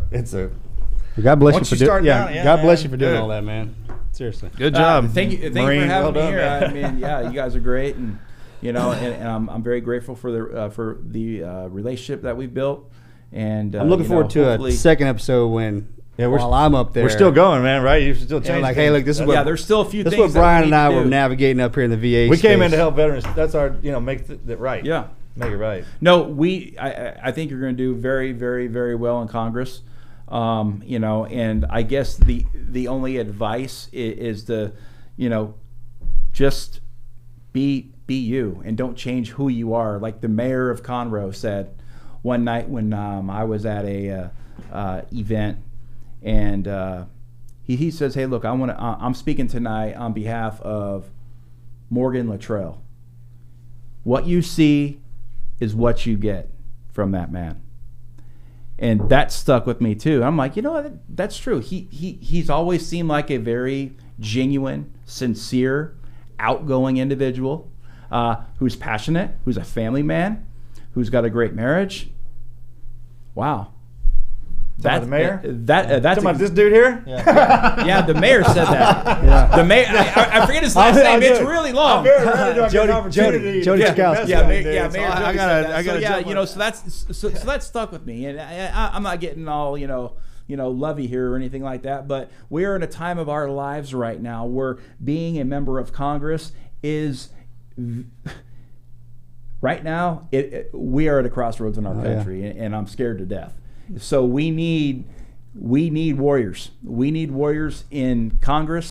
God bless you for doing. God bless you for doing Good. all that, man. Seriously. Good job. Thank you for Marine, having me here. man. I mean, you guys are great, and and I'm very grateful for the relationship that we've built. And I'm looking forward to a second episode while I'm up there. We're still going, man. Right? You're still changing. Like, hey, look, this is what. Yeah, there's still a few. This is things what Brian and I were navigating up here in the VA. We came in to help veterans. That's our, make it right. Yeah, make it right. No, I think you're going to do very, very, very well in Congress. And I guess the only advice is to, just be you and don't change who you are. Like the mayor of Conroe said one night when I was at a event, and he says, "Hey, look, I'm speaking tonight on behalf of Morgan Luttrell. What you see is what you get from that man." And that stuck with me too. I'm like, that's true. He's always seemed like a very genuine, sincere, outgoing individual, who's passionate, who's a family man, who's got a great marriage. Wow. That's the mayor. That's about this dude here. Yeah, the mayor said that. The mayor. I forget his last name. It's really long. Jody Skowski. Mayor. I got. So that stuck with me, and I'm not getting all lovey here or anything like that. But we are in a time of our lives right now where being a member of Congress is. Right now, we are at a crossroads in our country, and I'm scared to death. So we need warriors. We need warriors in Congress.